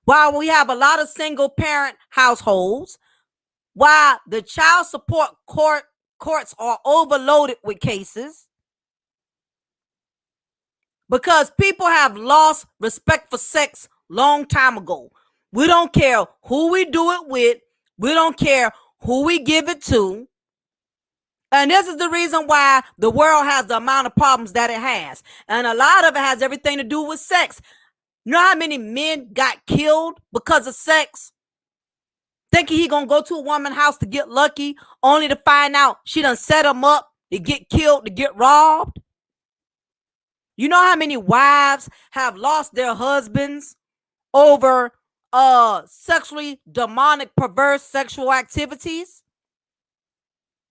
Speaker 1: why we have a lot of single parent households, why the child support courts are overloaded with cases, because people have lost respect for sex long time ago. We don't care who we do it with. We don't care who we give it to. And this is the reason why the world has the amount of problems that it has. And a lot of it has everything to do with sex. You know how many men got killed because of sex? Thinking he gonna go to a woman's house to get lucky, only to find out she done set him up to get killed, to get robbed. You know how many wives have lost their husbands over sexually demonic, perverse sexual activities?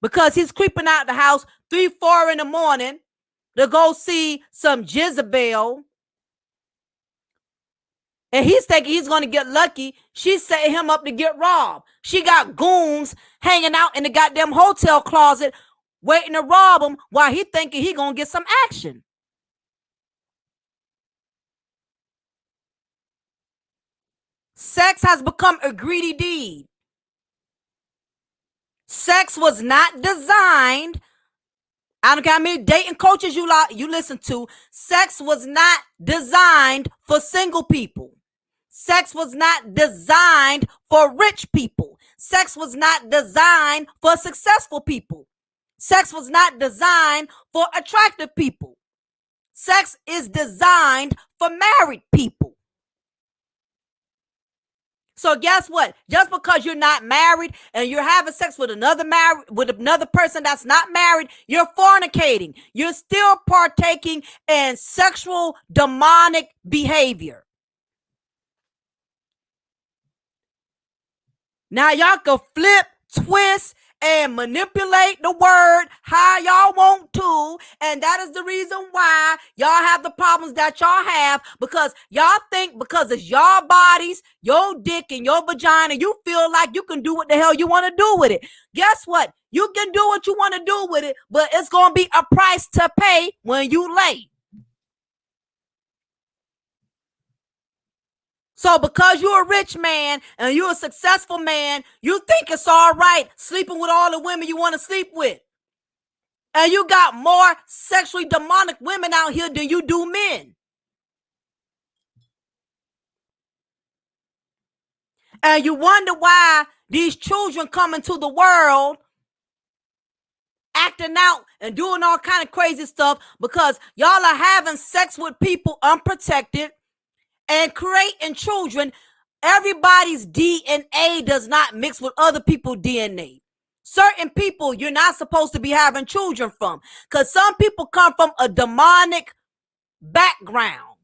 Speaker 1: Because he's creeping out the house 3, 4 in the morning to go see some Jezebel. And he's thinking he's going to get lucky. She set him up to get robbed. She got goons hanging out in the goddamn hotel closet waiting to rob him while he thinking he going to get some action. Sex has become a greedy deed. Sex was not designed. I don't care how many dating coaches you listen to. Sex was not designed for single people. Sex was not designed for rich people. Sex was not designed for successful people. Sex was not designed for attractive people. Sex is designed for married people. So guess what? Just because you're not married and you're having sex with another person that's not married, you're fornicating. You're still partaking in sexual demonic behavior. Now y'all can flip, twist, and manipulate the word how y'all want to. And that is the reason why y'all have the problems that y'all have, because y'all think because it's y'all bodies, your dick and your vagina, you feel like you can do what the hell you want to do with it. Guess what? You can do what you want to do with it, but it's going to be a price to pay when you lay. So because you're a rich man and you're a successful man, you think it's all right sleeping with all the women you want to sleep with. And you got more sexually demonic women out here than you do men. And you wonder why these children come into the world acting out and doing all kind of crazy stuff because y'all are having sex with people unprotected and creating children. Everybody's DNA does not mix with other people's DNA. Certain people you're not supposed to be having children from because some people come from a demonic background.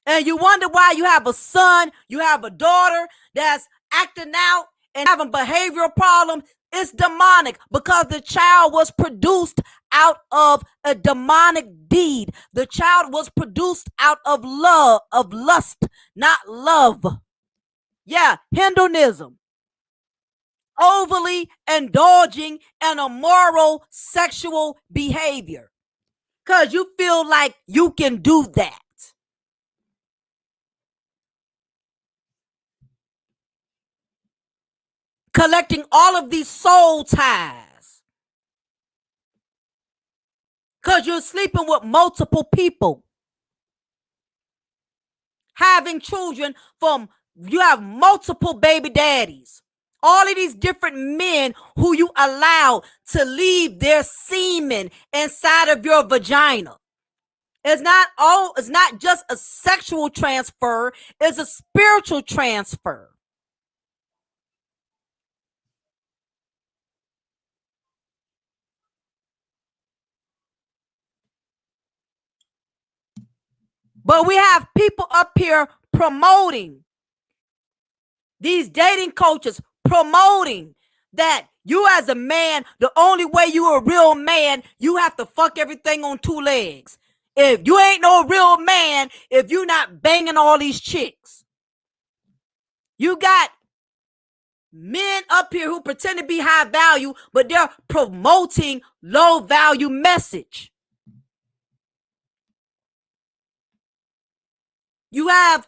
Speaker 1: And you wonder why you have a son, you have a daughter that's acting out and having behavioral problems. It's demonic because the child was produced out of a demonic deed. The child was produced out of love, of lust, not love. Yeah, hedonism. Overly indulging in immoral sexual behavior. Because you feel like you can do that. Collecting all of these soul ties. Because you're sleeping with multiple people. Having children from, you have multiple baby daddies. All of these different men who you allow to leave their semen inside of your vagina. It's not just a sexual transfer, it's a spiritual transfer. But we have people up here promoting, these dating coaches promoting that you as a man, the only way you're a real man, you have to fuck everything on two legs. If you ain't no real man, if you're not banging all these chicks. You got men up here who pretend to be high value, but they're promoting low value message. You have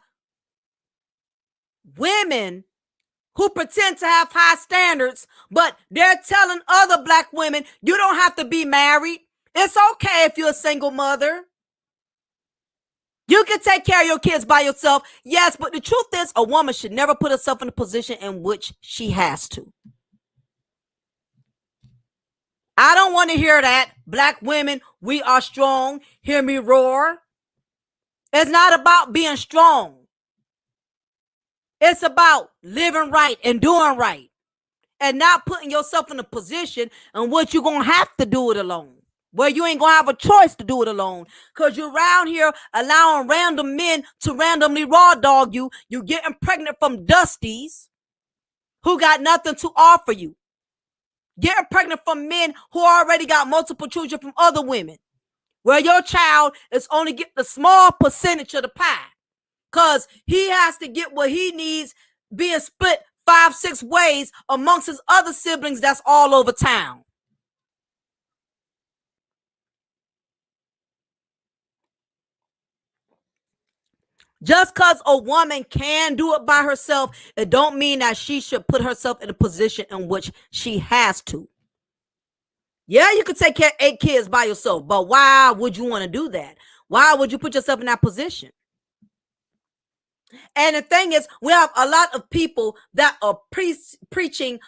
Speaker 1: women who pretend to have high standards, but they're telling other black women, you don't have to be married. It's okay if you're a single mother. You can take care of your kids by yourself. Yes, but the truth is a woman should never put herself in a position in which she has to. I don't want to hear that. Black women, we are strong. Hear me roar. It's not about being strong. It's about living right and doing right and not putting yourself in a position in which you're going to have to do it alone, where you ain't going to have a choice to do it alone because you're around here allowing random men to randomly raw dog you. You're getting pregnant from dusties who got nothing to offer you. Getting pregnant from men who already got multiple children from other women, where your child is only getting a small percentage of the pie because he has to get what he needs being split 5-6 ways amongst his other siblings that's all over town. Just because a woman can do it by herself, it don't mean that she should put herself in a position in which she has to. Yeah, you can take care of 8 kids by yourself, but why would you want to do that? Why would you put yourself in that position? And the thing is, we have a lot of people that are preaching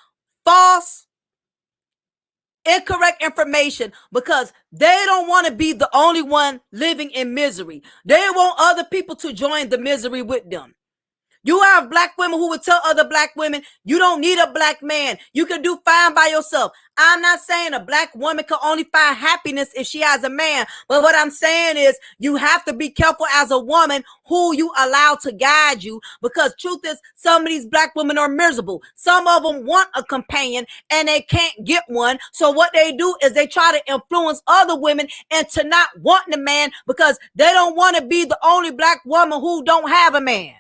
Speaker 1: false, incorrect information because they don't want to be the only one living in misery. They want other people to join the misery with them. You have black women who would tell other black women, you don't need a black man. You can do fine by yourself. I'm not saying a black woman can only find happiness if she has a man. But what I'm saying is you have to be careful as a woman who you allow to guide you, because truth is some of these black women are miserable. Some of them want a companion and they can't get one. So what they do is they try to influence other women into not wanting a man because they don't want to be the only black woman who don't have a man.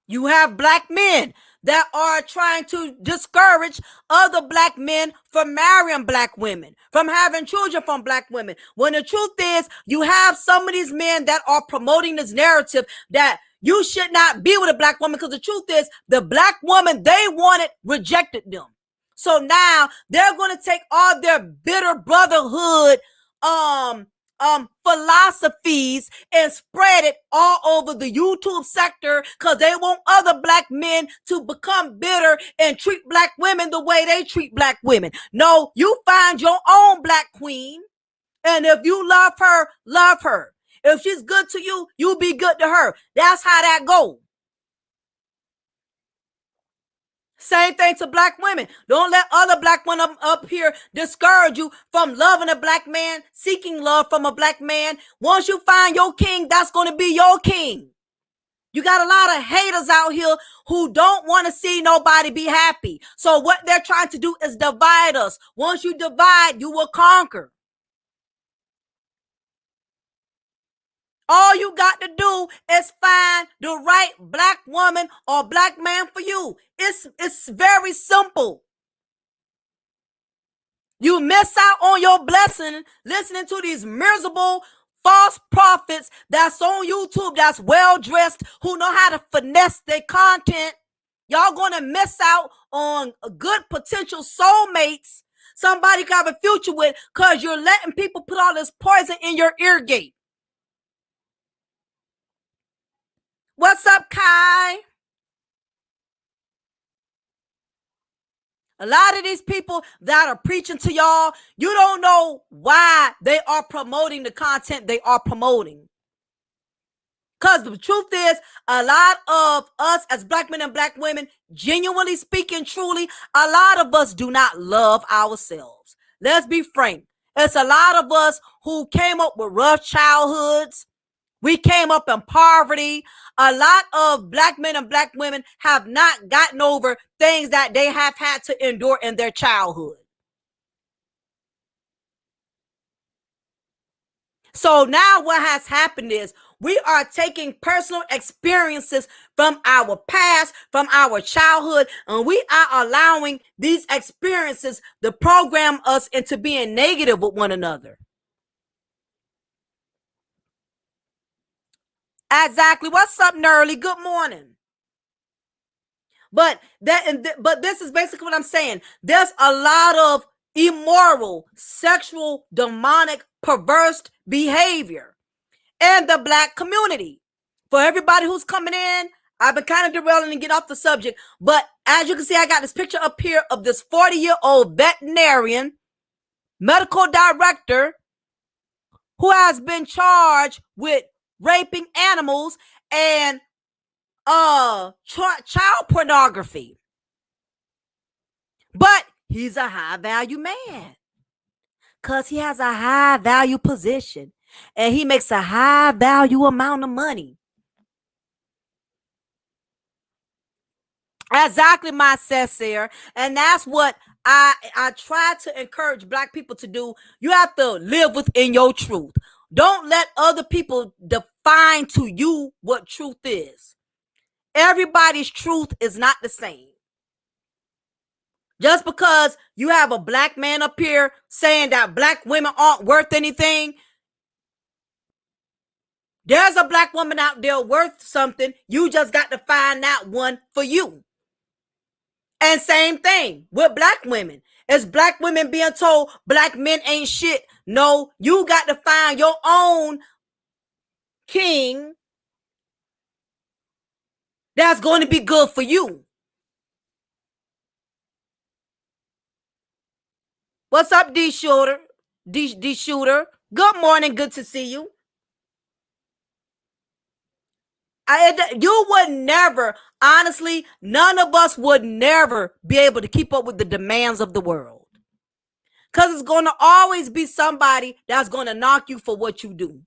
Speaker 1: You have black men that are trying to discourage other black men from marrying black women, from having children from black women. When the truth is, you have some of these men that are promoting this narrative that you should not be with a black woman, because the truth is, the black woman they wanted rejected them. So now they're going to take all their bitter brotherhood philosophies and spread it all over the YouTube sector, because they want other black men to become bitter and treat black women the way they treat black women. No, you find your own black queen, and if you love her, love her. If she's good to you, you be good to her. That's how that goes. Same thing to black women. Don't let other black women up here discourage you from loving a black man, seeking love from a black man. Once you find your king, that's going to be your king. You got a lot of haters out here who don't want to see nobody be happy. So what they're trying to do is divide us. Once you divide, you will conquer. All you got to do is find the right black woman or black man for you. It's very simple. You miss out on your blessing listening to these miserable false prophets that's on YouTube, that's well-dressed, who know how to finesse their content. Y'all gonna miss out on good potential soulmates, somebody you can have a future with, because you're letting people put all this poison in your ear gate. What's up, Kai? A lot of these people that are preaching to y'all, you don't know why they are promoting the content they are promoting. Because the truth is, a lot of us as black men and black women, genuinely speaking, truly, a lot of us do not love ourselves. Let's be frank. It's a lot of us who came up with rough childhoods. We came up in poverty. A lot of black men and black women have not gotten over things that they have had to endure in their childhood. So now what has happened is we are taking personal experiences from our past, from our childhood, and we are allowing these experiences to program us into being negative with one another. Exactly. What's up, Nerly? Good morning. But this is basically what I'm saying. There's a lot of immoral, sexual, demonic, perverse behavior in the black community. For everybody who's coming in, I've been kind of derailing and get off the subject, but as you can see, I got this picture up here of this 40-year-old veterinarian, medical director, who has been charged with raping animals and child pornography. But he's a high value man, because he has a high value position and he makes a high value amount of money. Exactly, my Cesar. And that's what I try to encourage black people to do. You have to live within your truth. Don't let other people define to you what truth is. Everybody's truth is not the same. Just because you have a black man up here saying that black women aren't worth anything, there's a black woman out there worth something. You just got to find that one for you. And same thing with black women. Is black women being told black men ain't shit? No, you got to find your own king that's going to be good for you. What's up, D Shooter? D Shooter. Good morning. Good to see you. You would never, honestly, none of us would never be able to keep up with the demands of the world. Because it's going to always be somebody that's going to knock you for what you do.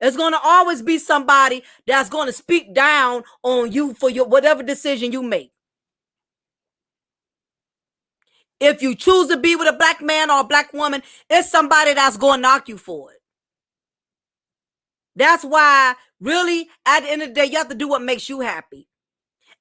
Speaker 1: It's going to always be somebody that's going to speak down on you for your whatever decision you make. If you choose to be with a black man or a black woman, it's somebody that's going to knock you for it. That's why Really, at the end of the day, you have to do what makes you happy.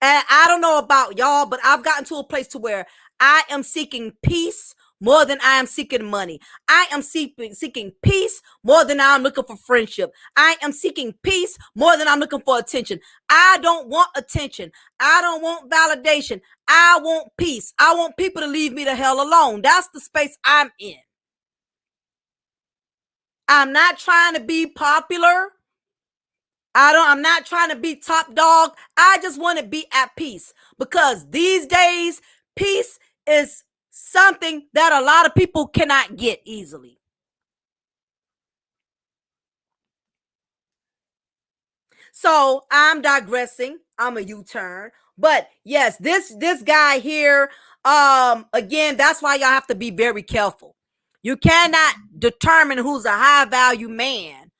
Speaker 1: And I don't know about y'all, but I've gotten to a place to where I am seeking peace more than I am seeking money. I am seeking peace more than I'm looking for friendship. I am seeking peace more than I'm looking for attention. I don't want attention. I don't want validation. I want peace. I want people to leave me the hell alone. That's the space I'm in. I'm not trying to be popular. I'm not trying to be top dog. I just want to be at peace, because these days, peace is something that a lot of people cannot get easily. So I'm digressing. I'm a U-turn. But yes, this guy here, again, that's why y'all have to be very careful. You cannot determine who's a high value man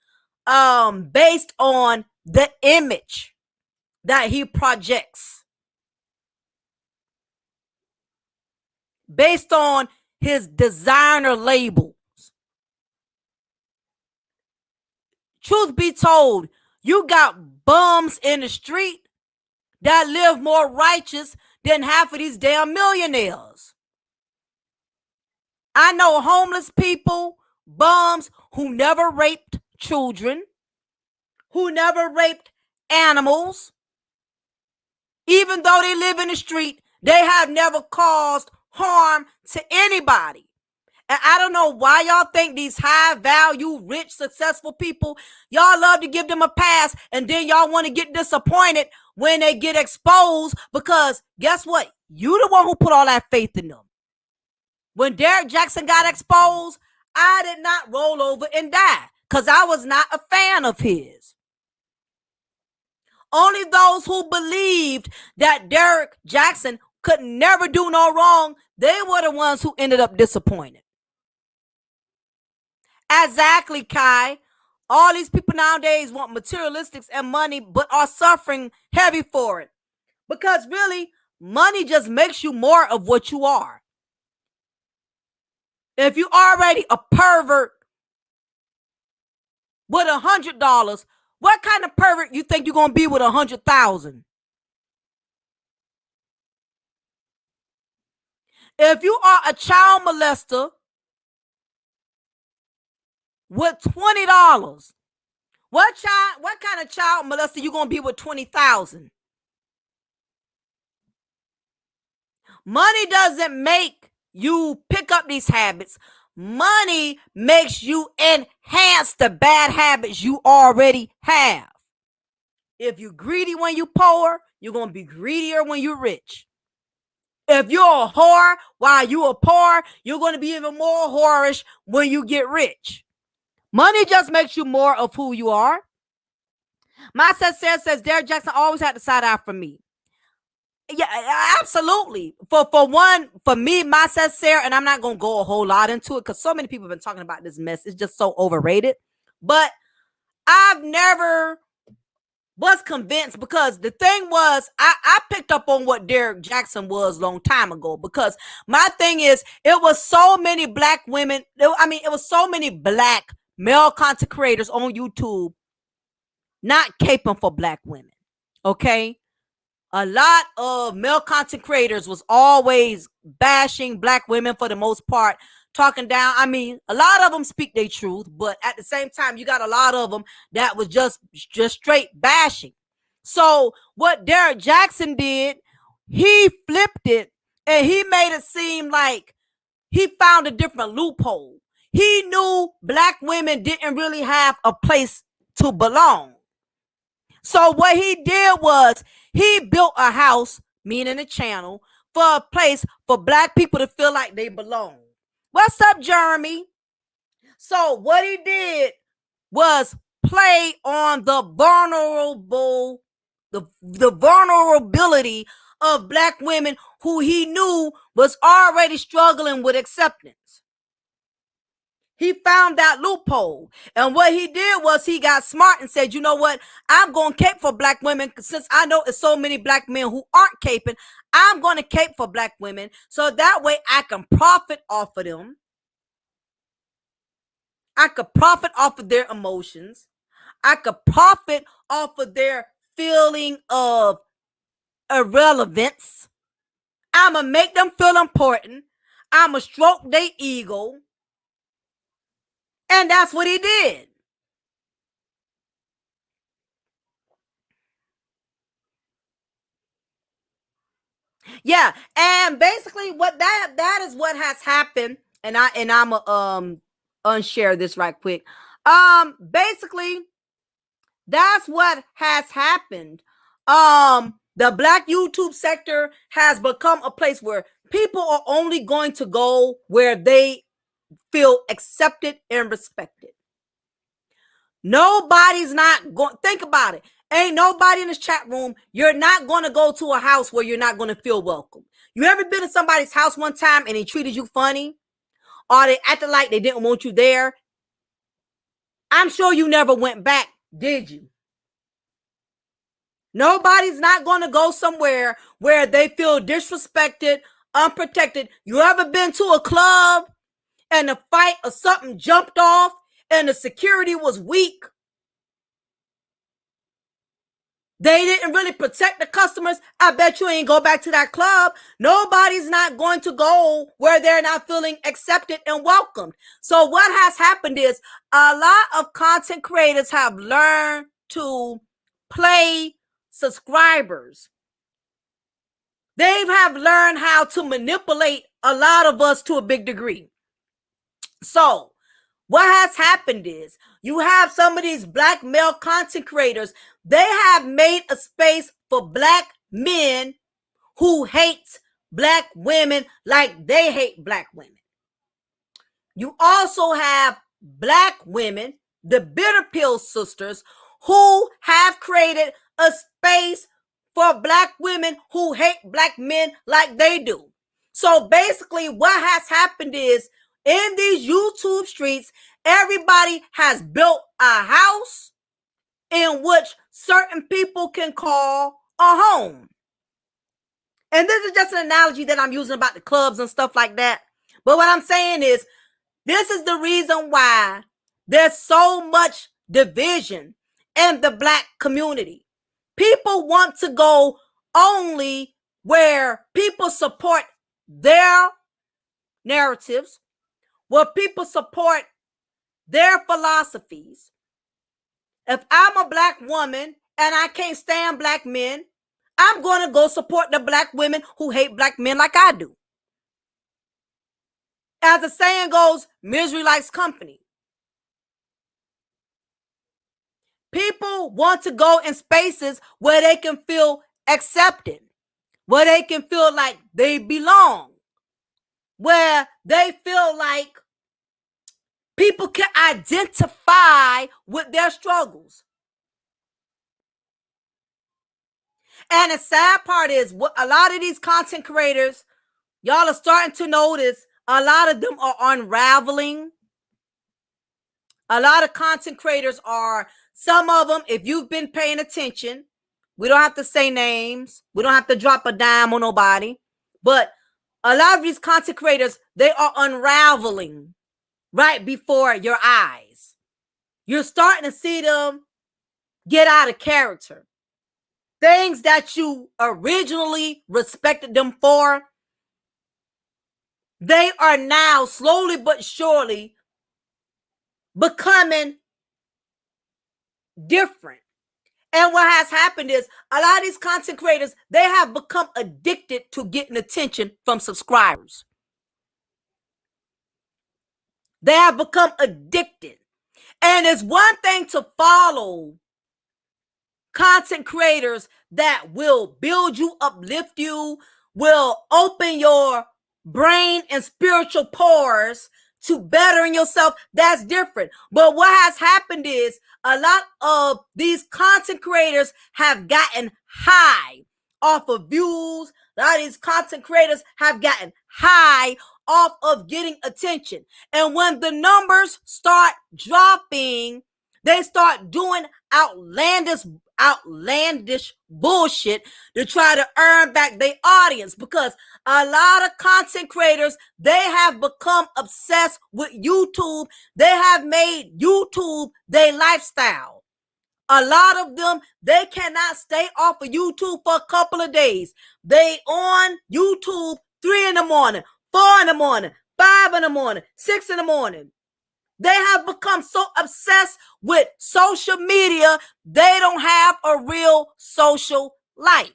Speaker 1: based on the image that he projects, based on his designer labels. Truth be told, you got bums in the street that live more righteous than half of these damn millionaires. I know homeless people, bums who never raped children, who never raped animals. Even though they live in the street, they have never caused harm to anybody. And I don't know why y'all think these high value, rich, successful people, y'all love to give them a pass, and then y'all want to get disappointed when they get exposed, because guess what? You the one who put all that faith in them. When Derek Jackson got exposed, I did not roll over and die, because I was not a fan of his. Only those who believed that Derek Jackson could never do no wrong, they were the ones who ended up disappointed. Exactly, Kai. All these people nowadays want materialistics and money, but are suffering heavy for it. Because really, money just makes you more of what you are. If you already a pervert with $100, what kind of pervert you think you're gonna be with 100,000? If you are a child molester with $20, what kind of child molester you gonna be with 20,000? Money doesn't make you pick up these habits. Money makes you enhance the bad habits you already have. If you're greedy when you're poor, you're gonna be greedier when you're rich. If you're a whore while you are poor, you're going to be even more whorish when you get rich. Money just makes you more of who you are. My says Derek Jackson always had the side eye for me. Yeah, absolutely. For me, my Sarah, and I'm not gonna go a whole lot into it because so many people have been talking about this mess. It's just so overrated. But I've never was convinced, because the thing was, I picked up on what Derek Jackson was a long time ago, because my thing is, it was so many black women. It was so many black male content creators on YouTube not caping for black women. Okay. A lot of male content creators was always bashing black women for the most part, talking down. A lot of them speak their truth, but at the same time, you got a lot of them that was just straight bashing. So what Derek Jackson did, he flipped it and he made it seem like he found a different loophole. He knew black women didn't really have a place to belong. So what he did was he built a house, meaning a channel, for a place for black people to feel like they belong. What's up, Jeremy? So what he did was play on the vulnerability of black women who he knew was already struggling with acceptance. He found that loophole. And what he did was he got smart and said, you know what? I'm going to cape for black women, since I know there's so many black men who aren't caping. I'm going to cape for black women so that way I can profit off of them. I could profit off of their emotions. I could profit off of their feeling of irrelevance. I'ma make them feel important. I'ma stroke their ego. And that's what he did. Yeah, and basically what that is what has happened. And I'ma unshare this right quick. Basically, that's what has happened. The Black YouTube sector has become a place where people are only going to go where they feel accepted and respected. Nobody's not going. Think about it. Ain't nobody in this chat room. You're not going to go to a house where you're not going to feel welcome. You ever been to somebody's house one time and they treated you funny, or they acted like they didn't want you there? I'm sure you never went back, did you? Nobody's not going to go somewhere where they feel disrespected, unprotected. You ever been to a club and a fight or something jumped off and the security was weak? They didn't really protect the customers. I bet you ain't go back to that club. Nobody's not going to go where they're not feeling accepted and welcomed. So what has happened is a lot of content creators have learned to play subscribers. They have learned how to manipulate a lot of us to a big degree. So what has happened is you have some of these black male content creators. They have made a space for black men who hate black women like they hate black women. You also have black women, the bitter pill sisters, who have created a space for black women who hate black men like they do. So basically what has happened is in these YouTube streets, everybody has built a house in which certain people can call a home. And this is just an analogy that I'm using about the clubs and stuff like that. But what I'm saying is, this is the reason why there's so much division in the black community. People want to go only where people support their narratives, where people support their philosophies. If I'm a black woman and I can't stand black men, I'm going to go support the black women who hate black men like I do. As the saying goes, misery likes company. People want to go in spaces where they can feel accepted, where they can feel like they belong, where they feel like people can identify with their struggles. And the sad part is, what a lot of these content creators, y'all are starting to notice, a lot of them are unraveling. A lot of content creators are, some of them, if you've been paying attention, we don't have to say names, we don't have to drop a dime on nobody, but a lot of these content creators, they are unraveling right before your eyes. You're starting to see them get out of character. Things that you originally respected them for, they are now slowly but surely becoming different. And what has happened is a lot of these content creators, they have become addicted to getting attention from subscribers. They have become addicted. And it's one thing to follow content creators that will build you, uplift you, will open your brain and spiritual pores to bettering yourself. That's different. But what has happened is a lot of these content creators have gotten high off of views. A lot of these content creators have gotten high off of getting attention. And when the numbers start dropping, they start doing outlandish bullshit to try to earn back their audience, because a lot of content creators, they have become obsessed with YouTube. They have made YouTube their lifestyle. A lot of them, they cannot stay off of YouTube for a couple of days. They on YouTube 3 in the morning, 4 in the morning, 5 in the morning, 6 in the morning. They have become so obsessed with social media, they don't have a real social life.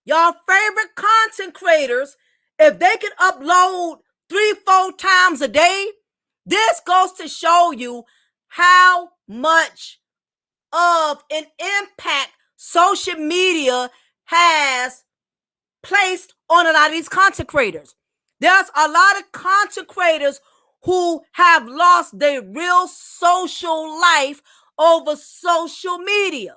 Speaker 1: Y'all favorite content creators, if they can upload 3-4 times a day, this goes to show you how much of an impact social media has placed on a lot of these content creators. There's a lot of content creators who have lost their real social life over social media.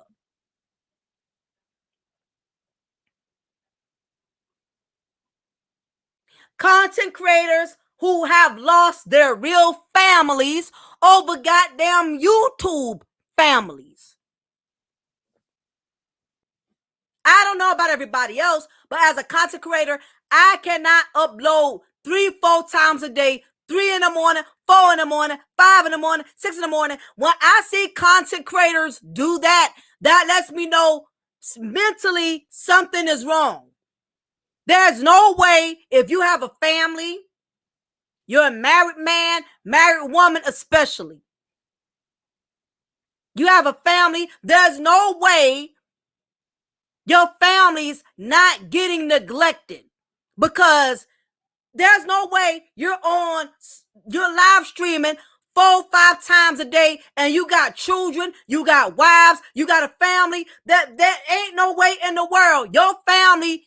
Speaker 1: Content creators who have lost their real families over goddamn YouTube families. I don't know about everybody else, but as a content creator, I cannot upload 3-4 times a day, 3 in the morning, 4 in the morning, 5 in the morning, 6 in the morning. When I see content creators do that, that lets me know mentally something is wrong. There's no way, if you have a family, you're a married man, married woman especially, you have a family, there's no way your family's not getting neglected, because there's no way you're live streaming 4-5 times a day and you got children, you got wives, you got a family. That ain't no way in the world. Your family,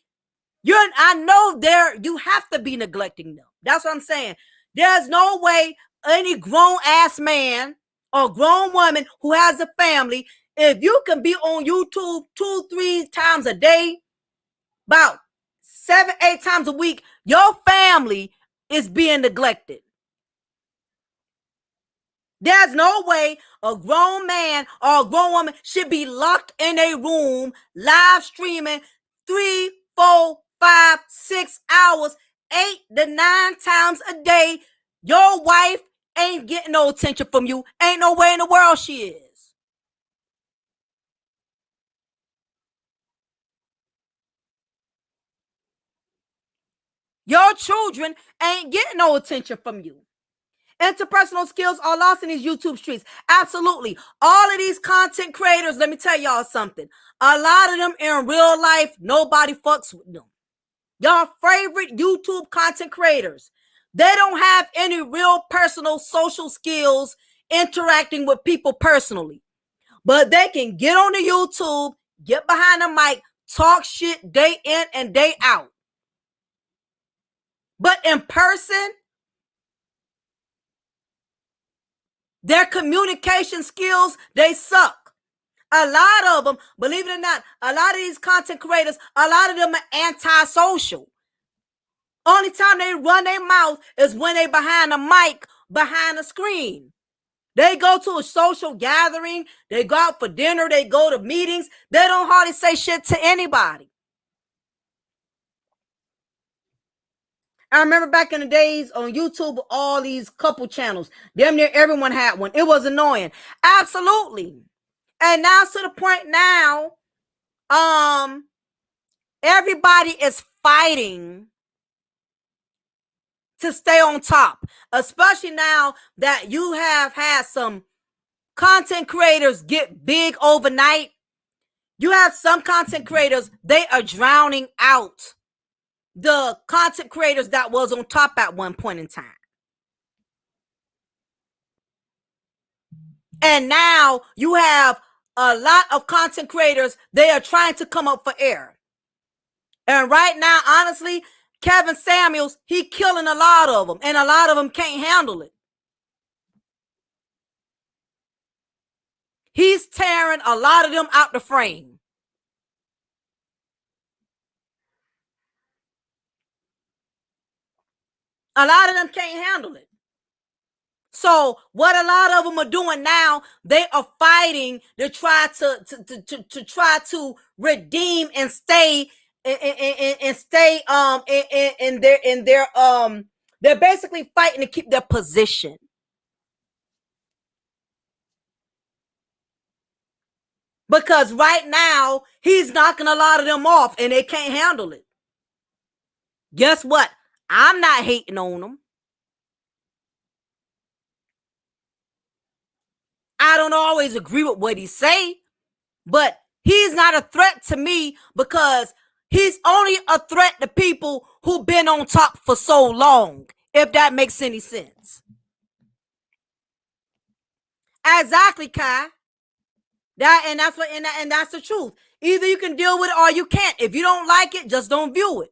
Speaker 1: I know you have to be neglecting them. That's what I'm saying. There's no way any grown ass man or grown woman who has a family, if you can be on YouTube 2-3 times a day, about 7-8 times a week, your family is being neglected. There's no way a grown man or a grown woman should be locked in a room live streaming 3, 4, 5, 6 hours, 8 to 9 times a day. Your wife ain't getting no attention from you. Ain't no way in the world she is. Your children ain't getting no attention from you. Interpersonal skills are lost in these YouTube streets. Absolutely. All of these content creators, let me tell y'all something. A lot of them in real life, nobody fucks with them. Y'all favorite YouTube content creators, they don't have any real personal social skills interacting with people personally. But they can get on the YouTube, get behind the mic, talk shit day in and day out. But in person, their communication skills, they suck. A lot of them, believe it or not, a lot of these content creators, a lot of them are antisocial. Only time they run their mouth is when they behind a mic, behind a screen. They go to a social gathering, they go out for dinner, they go to meetings. They don't hardly say shit to anybody. I remember back in the days on YouTube, all these couple channels, damn near everyone had one. It was annoying. Absolutely. And now to the point now, everybody is fighting to stay on top, especially now that you have had some content creators get big overnight. You have some content creators, they are drowning out the content creators that was on top at one point in time. And now you have a lot of content creators, they are trying to come up for air. And right now, honestly, Kevin Samuels, he killing a lot of them, and a lot of them can't handle it. He's tearing a lot of them out the frame. A lot of them can't handle it. So what a lot of them are doing now, they are fighting to try to try to redeem and stay and stay in their they're basically fighting to keep their position. Because right now, he's knocking a lot of them off and they can't handle it. Guess what? I'm not hating on him. I don't always agree with what he say, but he's not a threat to me because he's only a threat to people who've been on top for so long, if that makes any sense. Exactly, Kai. That's the truth. Either you can deal with it or you can't. If you don't like it, just don't view it.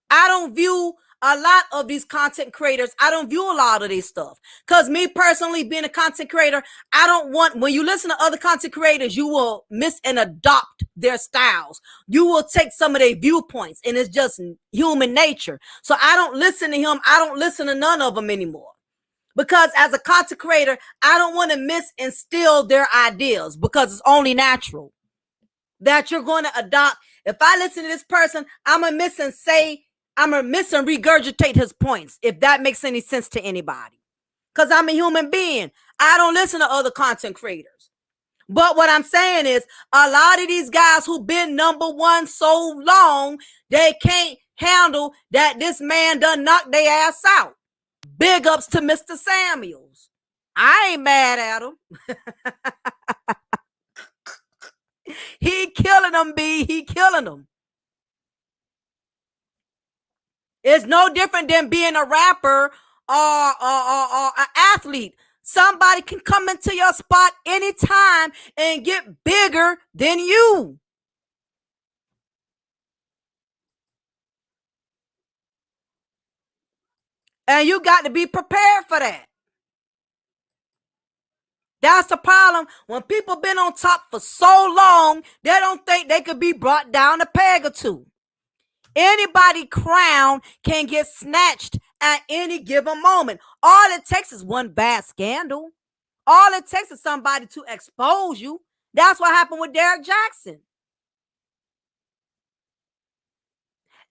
Speaker 1: I don't view a lot of these content creators. I don't view a lot of this stuff. Because me personally, being a content creator, I don't want, when you listen to other content creators, you will miss and adopt their styles. You will take some of their viewpoints, and it's just human nature. So I don't listen to him. I don't listen to none of them anymore. Because as a content creator, I don't want to miss and steal their ideas because it's only natural that you're going to adopt. If I listen to this person, I'm going to miss and regurgitate his points, if that makes any sense to anybody. Because I'm a human being. I don't listen to other content creators. But what I'm saying is, a lot of these guys who've been number one so long, they can't handle that this man done knocked their ass out. Big ups to Mr. Samuels. I ain't mad at him. He killing them, B. He killing them. It's no different than being a rapper or an athlete. Somebody can come into your spot anytime and get bigger than you. And you got to be prepared for that. That's the problem. When people been on top for so long, they don't think they could be brought down a peg or two. Anybody crown can get snatched at any given moment. All it takes is one bad scandal. All it takes is somebody to expose you. That's what happened with Derrick Jackson.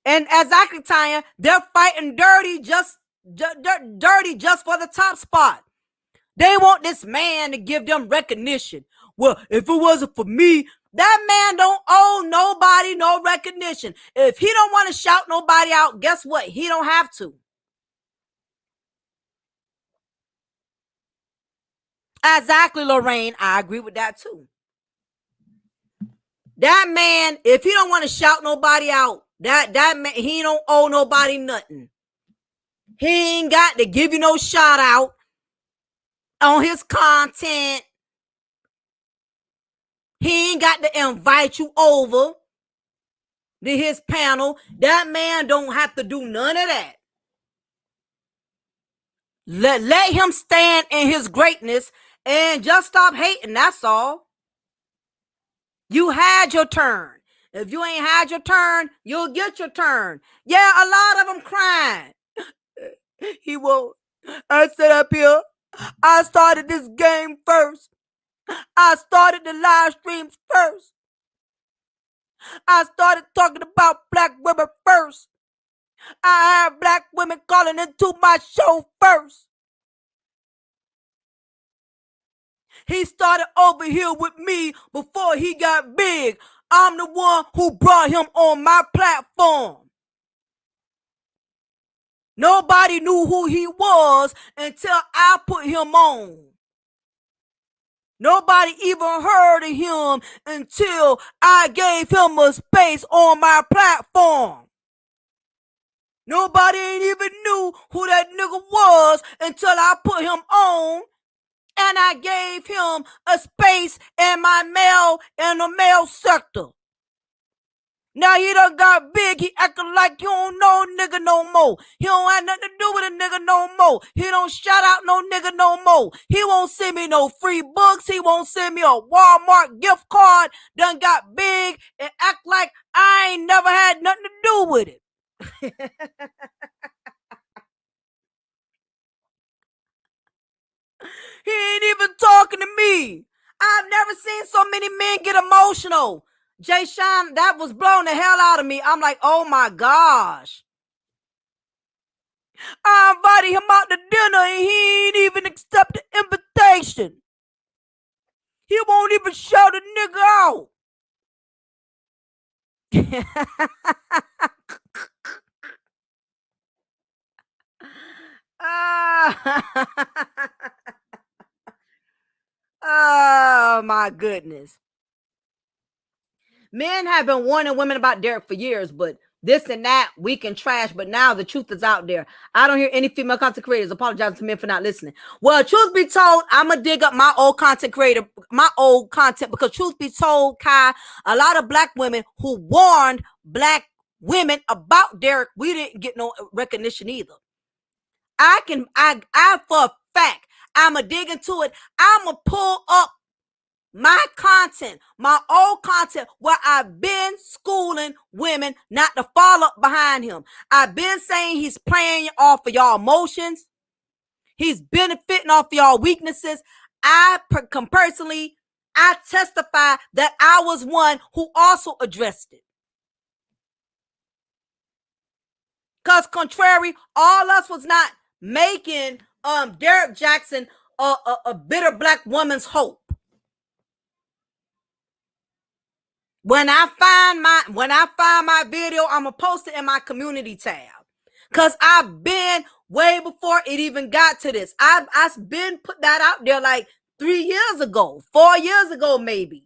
Speaker 1: And exactly, Tanya, they're fighting dirty just for the top spot. They want this man to give them recognition. Well, if it wasn't for me, that man don't owe nobody no recognition. If he don't want to shout nobody out, guess what? He don't have to. Exactly, Lorraine. I agree with that too. That man, if he don't want to shout nobody out, that man, he don't owe nobody nothing. He ain't got to give you no shout out on his content. He ain't got to invite you over to his panel. That man don't have to do none of that. Let him stand in his greatness and just stop hating. That's all. You had your turn. If you ain't had your turn, you'll get your turn. Yeah, a lot of them crying. He won't. I sat up here. I started this game first. I started the live streams first. I started talking about black women first. I had black women calling into my show first. He started over here with me before he got big. I'm the one who brought him on my platform. Nobody knew who he was until I put him on. Nobody even heard of him until I gave him a space on my platform. Nobody ain't even knew who that nigga was until I put him on and I gave him a space in the male sector. Now he done got big. He acting like he don't know nigga no more. He don't have nothing to do with a nigga no more. He don't shout out no nigga no more. He won't send me no free books. He won't send me a Walmart gift card. Done got big and act like I ain't never had nothing to do with it. He ain't even talking to me. I've never seen so many men get emotional. Jay Sean, that was blowing the hell out of me. I'm like, oh my gosh. I invited him out to dinner and he ain't even accept the invitation. He won't even show the nigga out. Oh my goodness. Men have been warning women about Derek for years, but this and that, weak and trash. But now the truth is out there. I don't hear any female content creators apologizing to men for not listening. Well, truth be told, I'm going to dig up my old content creator, my old content, because truth be told, Kai, a lot of black women who warned black women about Derek, we didn't get no recognition either. I for a fact, I'm going to dig into it. I'm going to pull up my content, my old content, where I've been schooling women not to follow up behind him. I've been saying he's playing off of y'all emotions. He's benefiting off of y'all weaknesses. I testify that I was one who also addressed it. Because contrary, all us was not making Derek Jackson a bitter black woman's hope. When I find my video, I'm gonna post it in my community tab. Cause I've been way before it even got to this. I've been put that out there like 3 years ago, 4 years ago, maybe.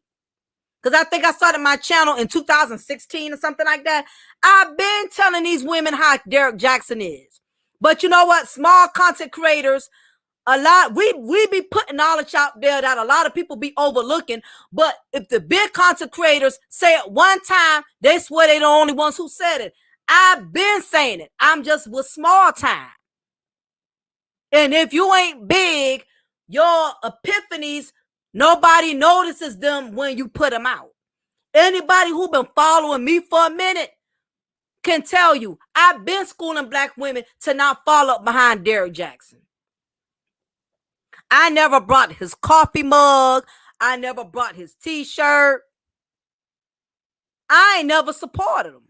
Speaker 1: Cause I think I started my channel in 2016 or something like that. I've been telling these women how Derek Jackson is. But you know what? Small content creators, we be putting knowledge out there that a lot of people be overlooking. But if the big content creators say it one time, they swear they the only ones who said it. I've been saying it. I'm just with small time. And if you ain't big, your epiphanies, nobody notices them when you put them out. Anybody who been following me for a minute can tell you I've been schooling black women to not follow up behind Derek Jackson. I never brought his coffee mug. I never brought his t-shirt. I ain't never supported him.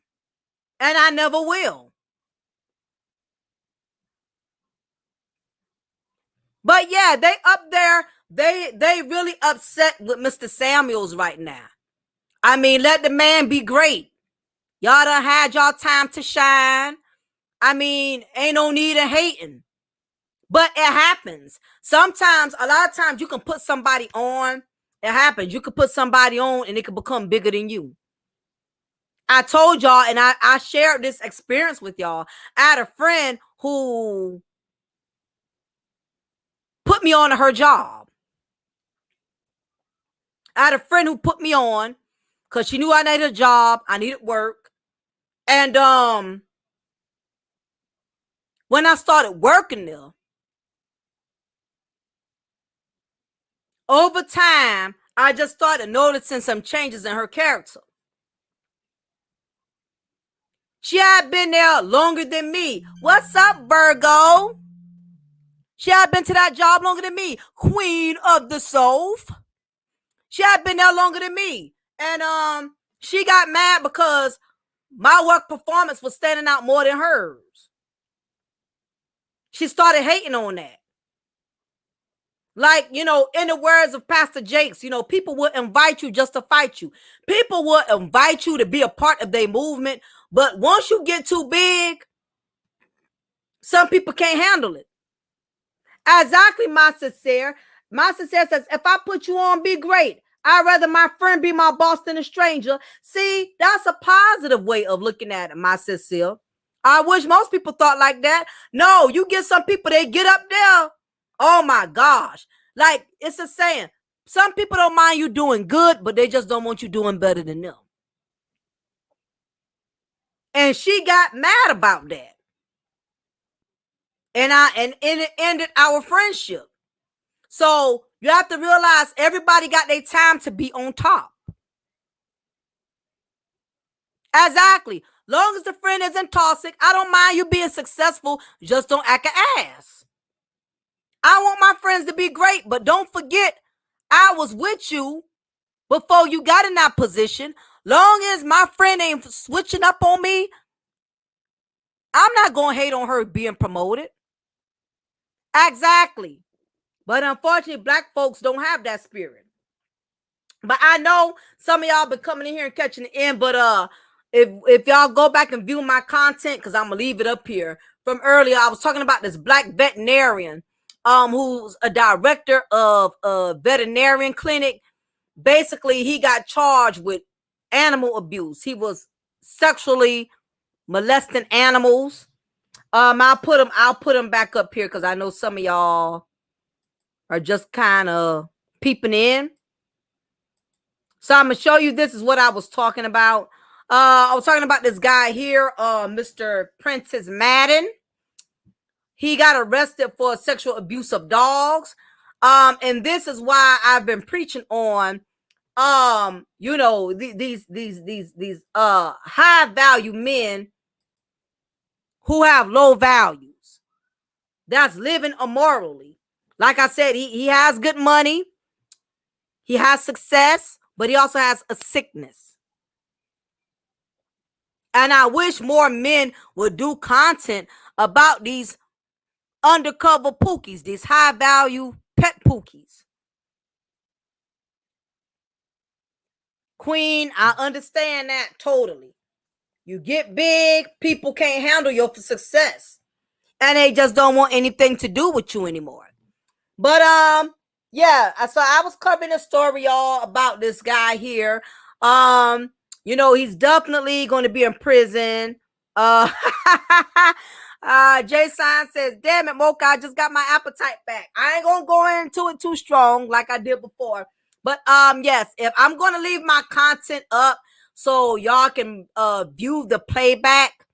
Speaker 1: And I never will. But yeah, they up there. They really upset with Mr. Samuels right now. I mean, let the man be great. Y'all done had y'all time to shine. I mean, ain't no need of hating. But it happens. Sometimes, a lot of times, you can put somebody on. It happens. You can put somebody on and it can become bigger than you. I told y'all, and I shared this experience with y'all. I had a friend who put me on to her job. I had a friend who put me on because she knew I needed a job. I needed work. And when I started working there, over time, I just started noticing some changes in her character. She had been there longer than me. What's up, Virgo? She had been to that job longer than me. Queen of the South. She had been there longer than me. And she got mad because my work performance was standing out more than hers. She started hating on that. Like, you know, in the words of Pastor Jakes, you know, people will invite you just to fight you. People will invite you to be a part of their movement. But once you get too big, some people can't handle it. Exactly, my sincere. My sincere says, if I put you on, be great. I'd rather my friend be my boss than a stranger. See, that's a positive way of looking at it, my sincere. I wish most people thought like that. No, you get some people, they get up there. Oh my gosh. Like, it's a saying. Some people don't mind you doing good, but they just don't want you doing better than them. And she got mad about that. And it ended our friendship. So you have to realize everybody got their time to be on top. Exactly. Long as the friend isn't toxic, I don't mind you being successful. Just don't act an ass. I want my friends to be great, but don't forget, I was with you before you got in that position. Long as my friend ain't switching up on me, I'm not going to hate on her being promoted. Exactly. But unfortunately, black folks don't have that spirit. But I know some of y'all been coming in here and catching the end. But if y'all go back and view my content, because I'm gonna leave it up here from earlier, I was talking about this black veterinarian, who's a director of a veterinarian clinic. Basically, he got charged with animal abuse. He was sexually molesting animals. I'll put him back up here because I know some of y'all are just kind of peeping in. So I'm gonna show you. This is what I was talking about. I was talking about this guy here, Mr. Prentiss Madden. He got arrested for sexual abuse of dogs. And this is why I've been preaching on, you know, these high value men who have low values, that's living immorally. Like I said, he has good money, he has success, but he also has a sickness. And I wish more men would do content about these undercover pookies, these high value pet pookies. Queen, I understand that totally. You get big, people can't handle your success, and they just don't want anything to do with you anymore. But yeah, so I was covering a story, y'all, about this guy here. You know, he's definitely going to be in prison. Jason says, damn it, Mocha, I just got my appetite back. I ain't gonna go into it too strong like I did before. But yes, if I'm gonna leave my content up so y'all can view the playback.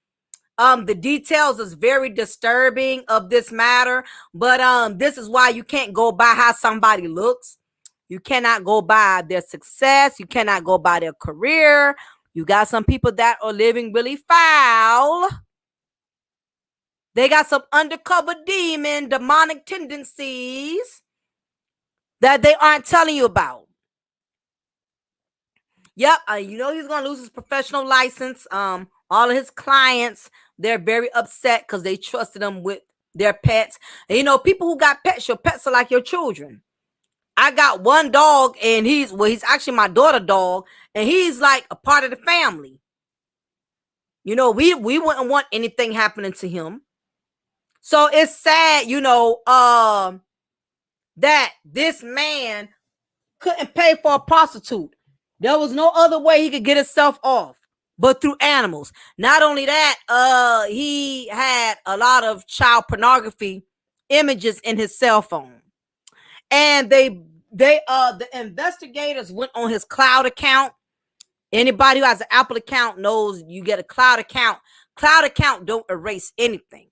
Speaker 1: The details is very disturbing of this matter, but this is why you can't go by how somebody looks. You cannot go by their success. You cannot go by their career. You got some people that are living really foul. They got some undercover demonic tendencies that they aren't telling you about. Yep, you know he's gonna lose his professional license. All of his clients, they're very upset because they trusted him with their pets. And you know, people who got pets, your pets are like your children. I got one dog, and he's actually my daughter dog, and he's like a part of the family. You know, we wouldn't want anything happening to him. So it's sad, you know, that this man couldn't pay for a prostitute. There was no other way he could get himself off but through animals. Not only that, he had a lot of child pornography images in his cell phone. And the investigators went on his cloud account. Anybody who has an Apple account knows you get a cloud account. Cloud account don't erase anything.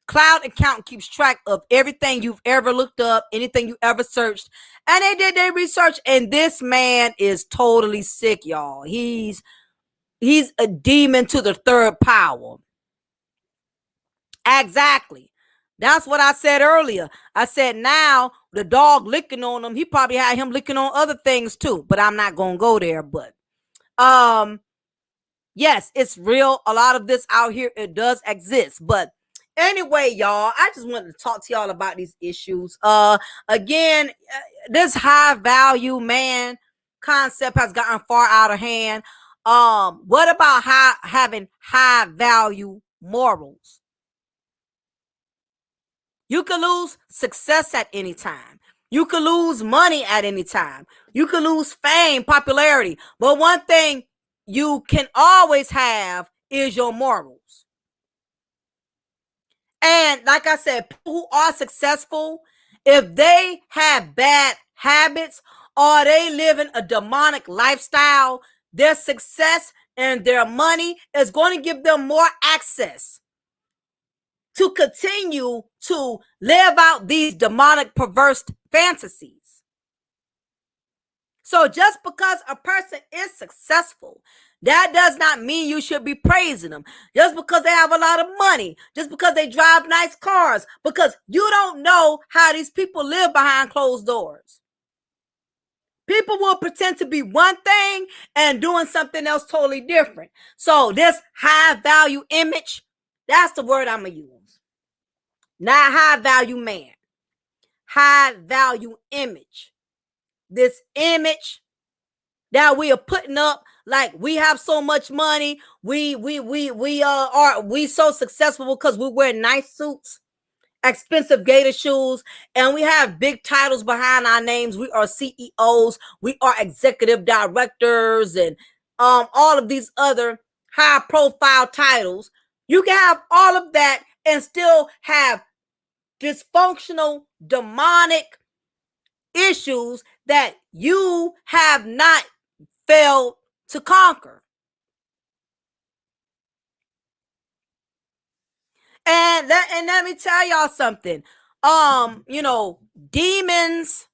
Speaker 1: Cloud account keeps track of everything you've ever looked up, anything you ever searched. And they did their research, and this man is totally sick, y'all. He's a demon to the third power. Exactly. That's what I said earlier. I said now the dog licking on him, he probably had him licking on other things too, but I'm not going to go there. But yes, it's real. A lot of this out here, it does exist. But anyway, y'all, I just wanted to talk to y'all about these issues. Again, this high value man concept has gotten far out of hand. What about having high value morals? You could lose success at any time. You could lose money at any time. You could lose fame, popularity. But one thing you can always have is your morals. And like I said, people who are successful, if they have bad habits or they live in a demonic lifestyle, their success and their money is going to give them more access to continue to live out these demonic, perverse fantasies. So just because a person is successful, that does not mean you should be praising them. Just because they have a lot of money, just because they drive nice cars, because you don't know how these people live behind closed doors. People will pretend to be one thing and doing something else totally different. So this high value image, that's the word I'm going to use. Not high value man, high value image. This image that we are putting up like we have so much money, we are we so successful because we wear nice suits, expensive gator shoes, and we have big titles behind our names. We are CEOs, we are executive directors, and all of these other high profile titles. You can have all of that and still have dysfunctional, demonic issues that you have not failed to conquer. And let me tell y'all something. Demons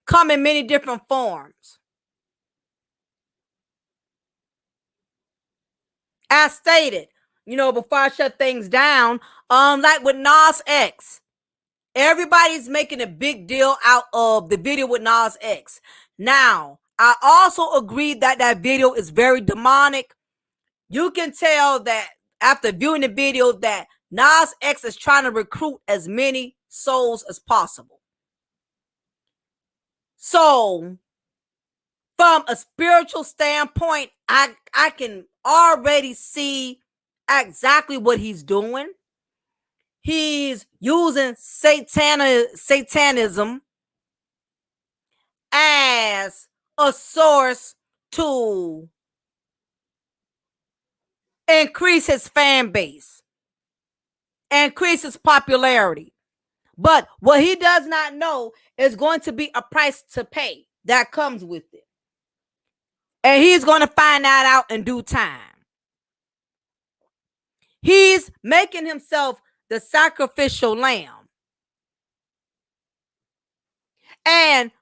Speaker 1: come in many different forms. As stated, before I shut things down, like with Nas X, everybody's making a big deal out of the video with Nas X. Now, I also agree that that video is very demonic. You can tell that after viewing the video that Nas X is trying to recruit as many souls as possible. So, from a spiritual standpoint, I can already see exactly what he's doing. He's using satanism as a source to increase his fan base, increase his popularity. But what he does not know is going to be a price to pay that comes with it. And he's going to find that out in due time. He's making himself the sacrificial lamb. And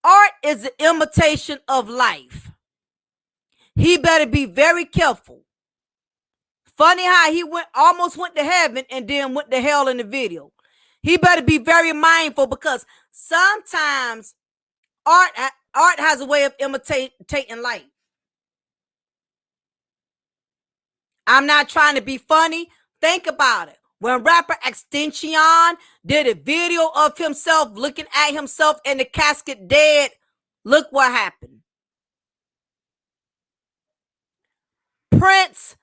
Speaker 1: art is the imitation of life. He better be very careful. Funny how he almost went to heaven and then went to hell in the video. He better be very mindful because sometimes art has a way of imitating life. I'm not trying to be funny. Think about it. When rapper Extension did a video of himself looking at himself in the casket dead, look what happened. Prince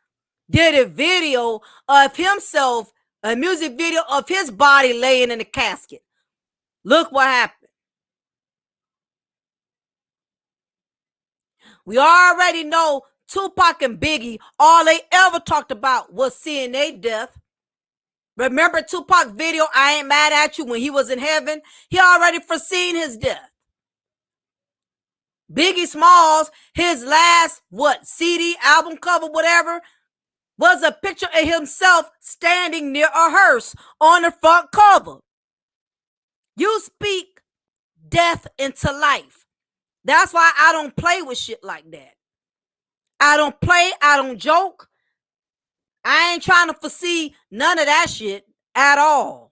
Speaker 1: did a video of himself, a music video of his body laying in the casket. Look what happened. We already know Tupac and Biggie, all they ever talked about was seeing their death. Remember Tupac's video, I Ain't Mad at You, when he was in heaven? He already foreseen his death. Biggie Smalls, his last, CD, album cover, whatever, was a picture of himself standing near a hearse on the front cover. You speak death into life. That's why I don't play with shit like that. I don't play, I don't joke. I ain't trying to foresee none of that shit at all.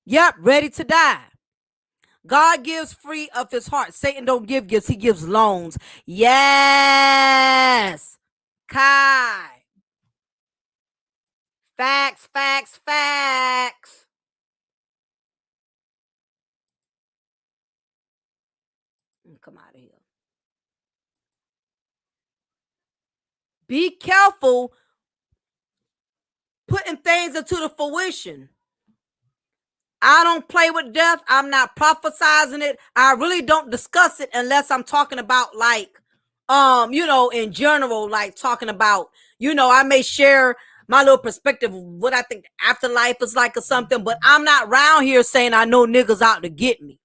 Speaker 1: Yep, ready to die. God gives free of his heart. Satan don't give gifts, he gives loans. Yes. Kai. Facts, facts, facts. Come out of here. Be careful putting things into the fruition. I don't play with death. I'm not prophesizing it. I really don't discuss it unless I'm talking about like, in general, like talking about, I may share my little perspective of what I think the afterlife is like or something, but I'm not around here saying I know niggas out to get me.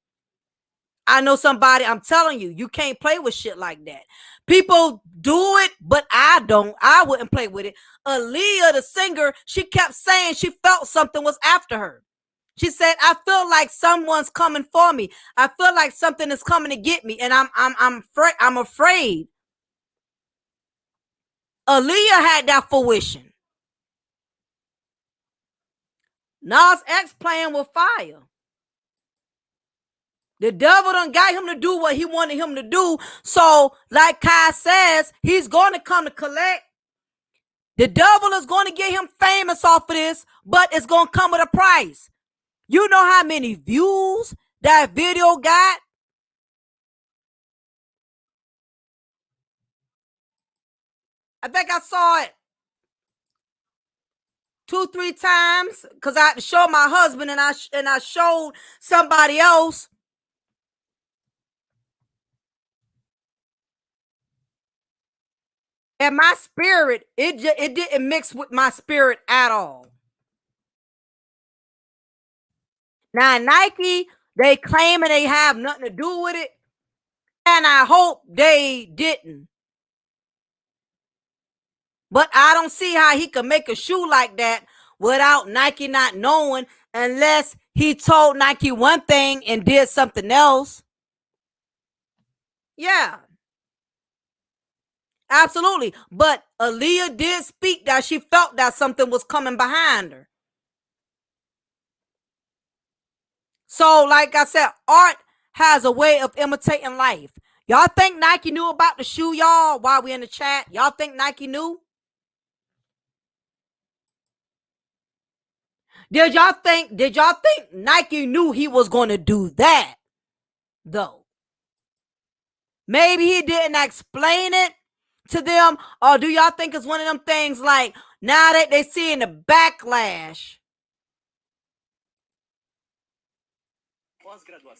Speaker 1: I know somebody, I'm telling you, you can't play with shit like that. People do it, but I don't. I wouldn't play with it. Aaliyah, the singer, she kept saying she felt something was after her. She said, I feel like someone's coming for me. I feel like something is coming to get me, and I'm afraid. Aaliyah had that fruition. Nas X playing with fire. The devil done got him to do what he wanted him to do. So, like Kai says, he's going to come to collect. The devil is going to get him famous off of this, but it's going to come with a price. You know how many views that video got? I think I saw it 2-3 times because I had to show my husband and I showed somebody else. And my spirit, it didn't mix with my spirit at all. Now Nike, they claiming they have nothing to do with it, and I hope they didn't. But I don't see how he could make a shoe like that without Nike not knowing, unless he told Nike one thing and did something else. Yeah. Absolutely. But Aaliyah did speak that she felt that something was coming behind her. So, like I said, art has a way of imitating life. Y'all think Nike knew about the shoe, y'all, while we in the chat? Y'all think Nike knew? Did y'all think Nike knew he was going to do that, though? Maybe he didn't explain it to them, or do y'all think it's one of them things like now that they seeing the backlash,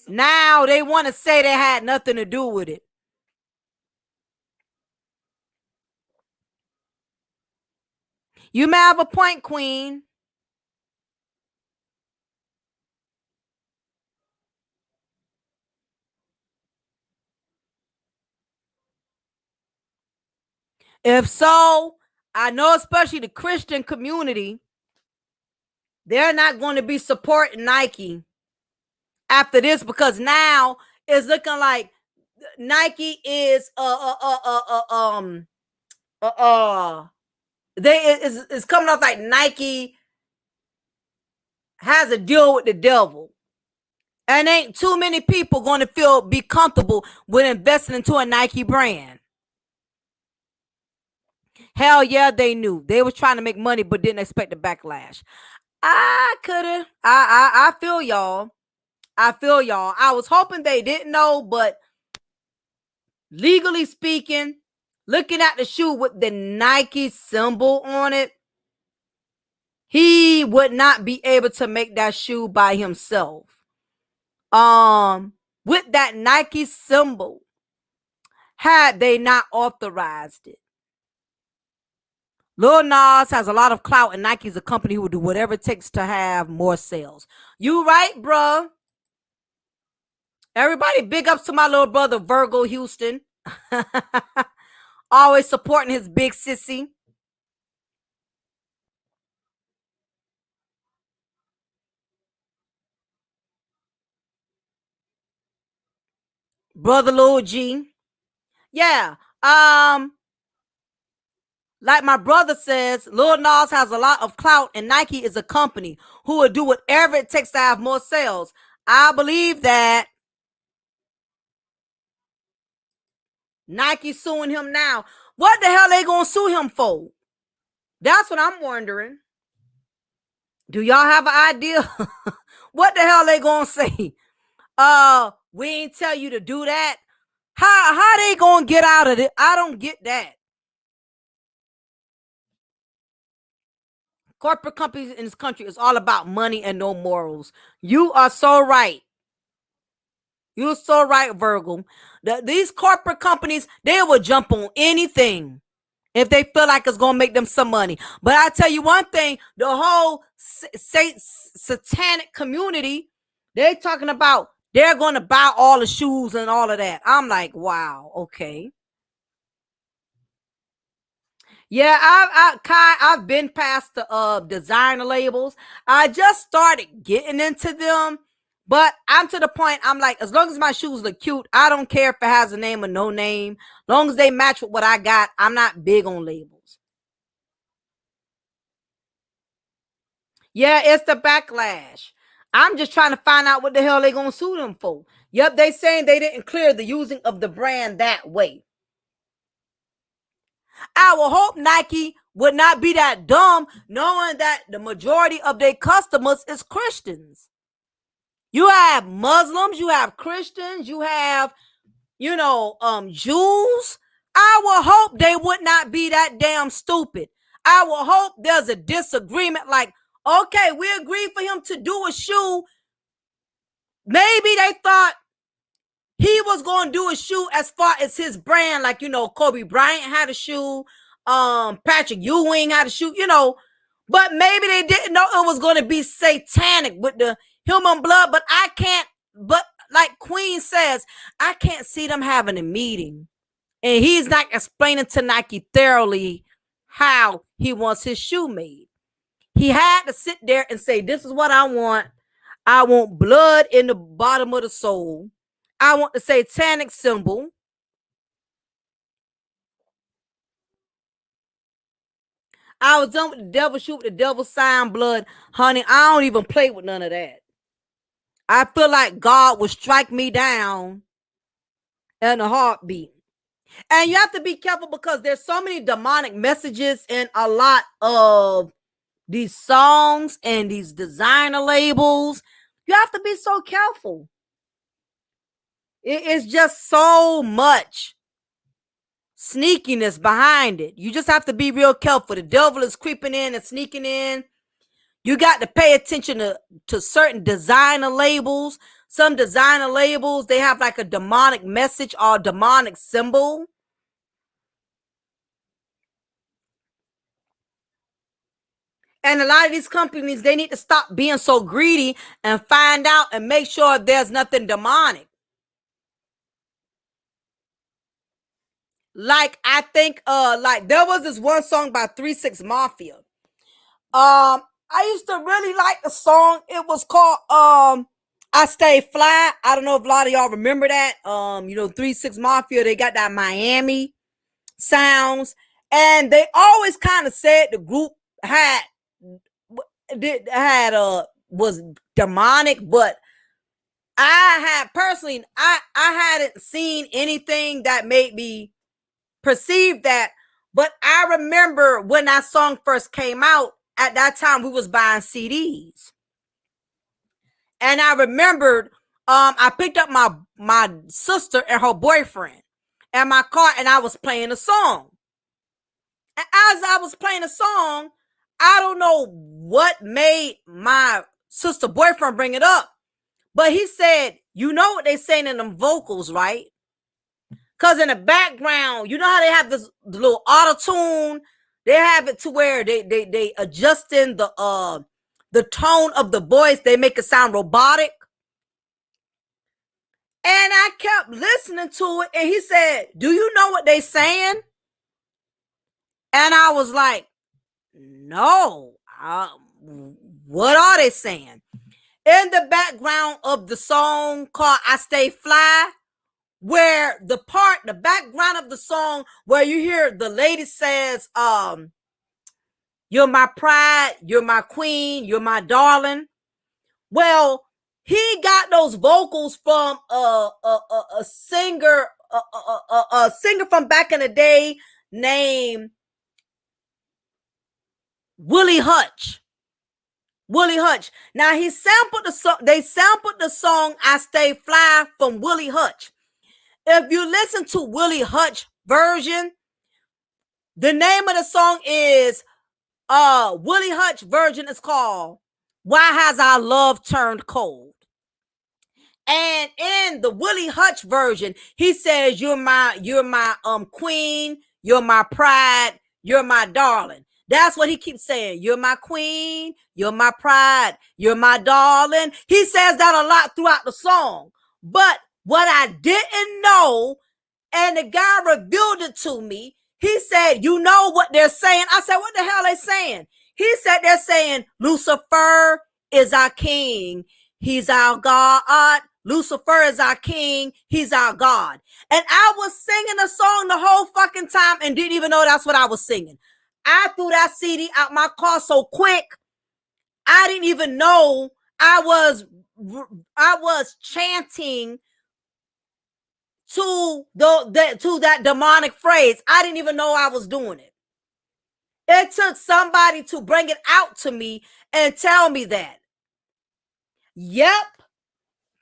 Speaker 1: now they want to say they had nothing to do with it? You may have a point, Queen. If so, I know especially the Christian community, they're not going to be supporting Nike after this, because now it's looking like Nike is it's coming off like Nike has a deal with the devil. And ain't too many people going to be comfortable with investing into a Nike brand. Hell yeah, they knew. They was trying to make money but didn't expect the backlash. I feel y'all. I was hoping they didn't know, but legally speaking, looking at the shoe with the Nike symbol on it, he would not be able to make that shoe by himself. With that Nike symbol, had they not authorized it. Lil Nas has a lot of clout, and Nike's a company who will do whatever it takes to have more sales. You right, bro. Everybody, big ups to my little brother, Virgo Houston. Always supporting his big sissy. Brother Lil G. Yeah. Like my brother says, Lil Nas has a lot of clout, and Nike is a company who will do whatever it takes to have more sales. I believe that. Nike suing him now. What the hell they gonna sue him for? That's what I'm wondering. Do y'all have an idea? What the hell they gonna say? We ain't tell you to do that. How they gonna get out of it? I don't get that. Corporate companies in this country is all about money and no morals. You are so right. You're so right, Virgo. These corporate companies, they will jump on anything if they feel like it's going to make them some money. But I tell you one thing, the whole satanic community, they're talking about they're going to buy all the shoes and all of that. I'm like, wow, okay. Yeah, I've been past the designer labels. I just started getting into them, but I'm to the point. I'm like, as long as my shoes look cute, I don't care if it has a name or no name. As long as they match with what I got, I'm not big on labels. Yeah, it's the backlash. I'm just trying to find out what the hell they gonna sue them for. Yep, they saying they didn't clear the using of the brand that way. I will hope Nike would not be that dumb, knowing that the majority of their customers is Christians. You have Muslims, you have Christians, you have, Jews. I will hope they would not be that damn stupid. I will hope there's a disagreement like, okay, we agreed for him to do a shoe. Maybe they thought he was going to do a shoe as far as his brand. Like, you know, Kobe Bryant had a shoe. Patrick Ewing had a shoe, you know. But maybe they didn't know it was going to be satanic with the human blood. But I can't, but like Queen says, I can't see them having a meeting. And he's not explaining to Nike thoroughly how he wants his shoe made. He had to sit there and say, this is what I want. I want blood in the bottom of the sole. I want the satanic symbol. I was done with the devil shoe with the devil sign blood. Honey, I don't even play with none of that. I feel like God will strike me down in a heartbeat. And you have to be careful because there's so many demonic messages in a lot of these songs and these designer labels. You have to be so careful. It is just so much sneakiness behind it. You just have to be real careful. The devil is creeping in and sneaking in. You got to pay attention to certain designer labels. Some designer labels, they have like a demonic message or a demonic symbol. And a lot of these companies, they need to stop being so greedy and find out and make sure there's nothing demonic. Like, I think, like there was this one song by 3-6 Mafia. I used to really like the song. It was called, I Stay Fly. I don't know if a lot of y'all remember that. You know, 3-6 Mafia, they got that Miami sounds. And they always kind of said the group was demonic, but I hadn't seen anything that made me perceive that. But I remember when that song first came out, at that time we was buying CDs. And I remembered I picked up my sister and her boyfriend in my car, and I was playing a song. And as I was playing a song, I don't know what made my sister boyfriend bring it up, but he said, you know what they saying in them vocals, right? Because in the background, you know how they have this little auto-tune? They have it to where they adjusting the tone of the voice. They make it sound robotic. And I kept listening to it, and he said, do you know what they saying? And I was like, no. What are they saying? In the background of the song called I Stay Fly, where the background of the song where you hear the lady says, you're my pride, you're my queen, you're my darling. Well, he got those vocals from a singer, a singer from back in the day named Willie Hutch. Willie Hutch. Now he sampled the song. They sampled the song "I Stay Fly" from Willie Hutch. If you listen to Willie Hutch version, the name of the song is Willie Hutch version is called "Why Has Our Love Turned Cold?" And in the Willie Hutch version, he says, "You're my queen, you're my pride, you're my darling." That's what he keeps saying. You're my queen, you're my pride, you're my darling. He says that a lot throughout the song. But what I didn't know, and the guy revealed it to me, he said, you know what they're saying? I said, what the hell are they saying? He said they're saying Lucifer is our king. He's our God. Lucifer is our king. He's our God. And I was singing the song the whole fucking time and didn't even know that's what I was singing. I threw that CD out my car so quick, I didn't even know I was chanting to that demonic phrase. I didn't even know I was doing it. It took somebody to bring it out to me and tell me that. Yep.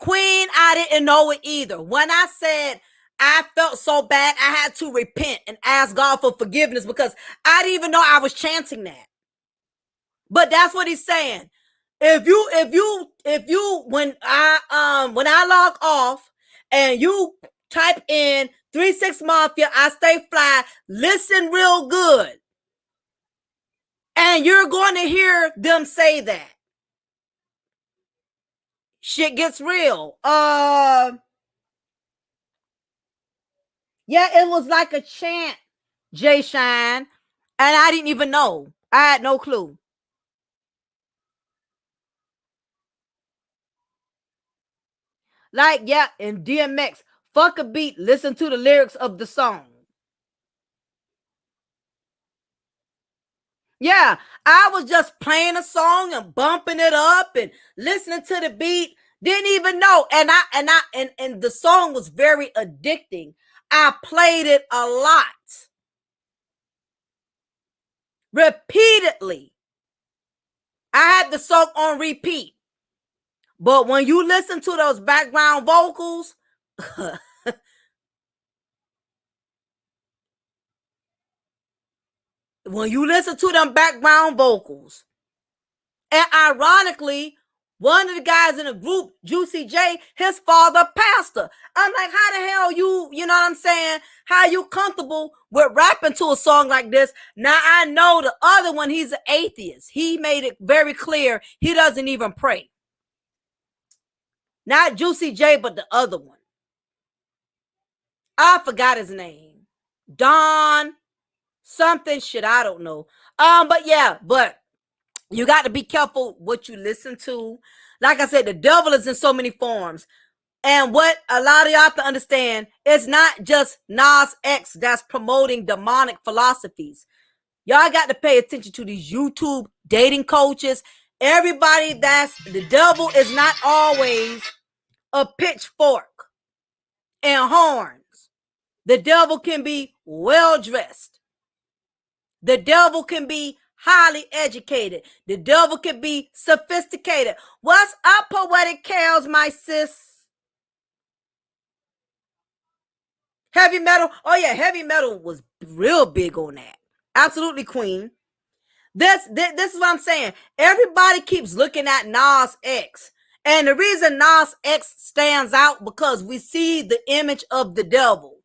Speaker 1: Queen, I didn't know it either. When I said I felt so bad. I had to repent and ask God for forgiveness because I didn't even know I was chanting that. But that's what he's saying. If you, when I log off and you type in 3-6 Mafia, I stay fly, listen real good. And you're going to hear them say that. Shit gets real. Yeah, it was like a chant, Jay Shine. And I didn't even know. I had no clue. Like, yeah, in DMX, fuck a beat, listen to the lyrics of the song. Yeah, I was just playing a song and bumping it up and listening to the beat. Didn't even know. And the song was very addicting. I played it a lot. Repeatedly. I had the song on repeat. But when you listen to those background vocals, when you listen to them background vocals, and ironically, one of the guys in the group, Juicy J, his father pastor. I'm like, how the hell you know what I'm saying? How you comfortable with rapping to a song like this? Now I know the other one, he's an atheist. He made it very clear he doesn't even pray. Not Juicy J, but the other one. I forgot his name. Don something shit, I don't know. But yeah, but you got to be careful what you listen to. Like I said, the devil is in so many forms. And what a lot of y'all have to understand, it's not just Nas X that's promoting demonic philosophies. Y'all got to pay attention to these YouTube dating coaches. Everybody that's the devil is not always a pitchfork and horns. The devil can be well dressed. The devil can be highly educated. The devil can be sophisticated. What's up, Poetic Chaos, my sis? Heavy metal. Oh yeah, heavy metal was real big on that. Absolutely, queen. This is what I'm saying. Everybody keeps looking at Nas X. And the reason Nas X stands out because we see the image of the devil,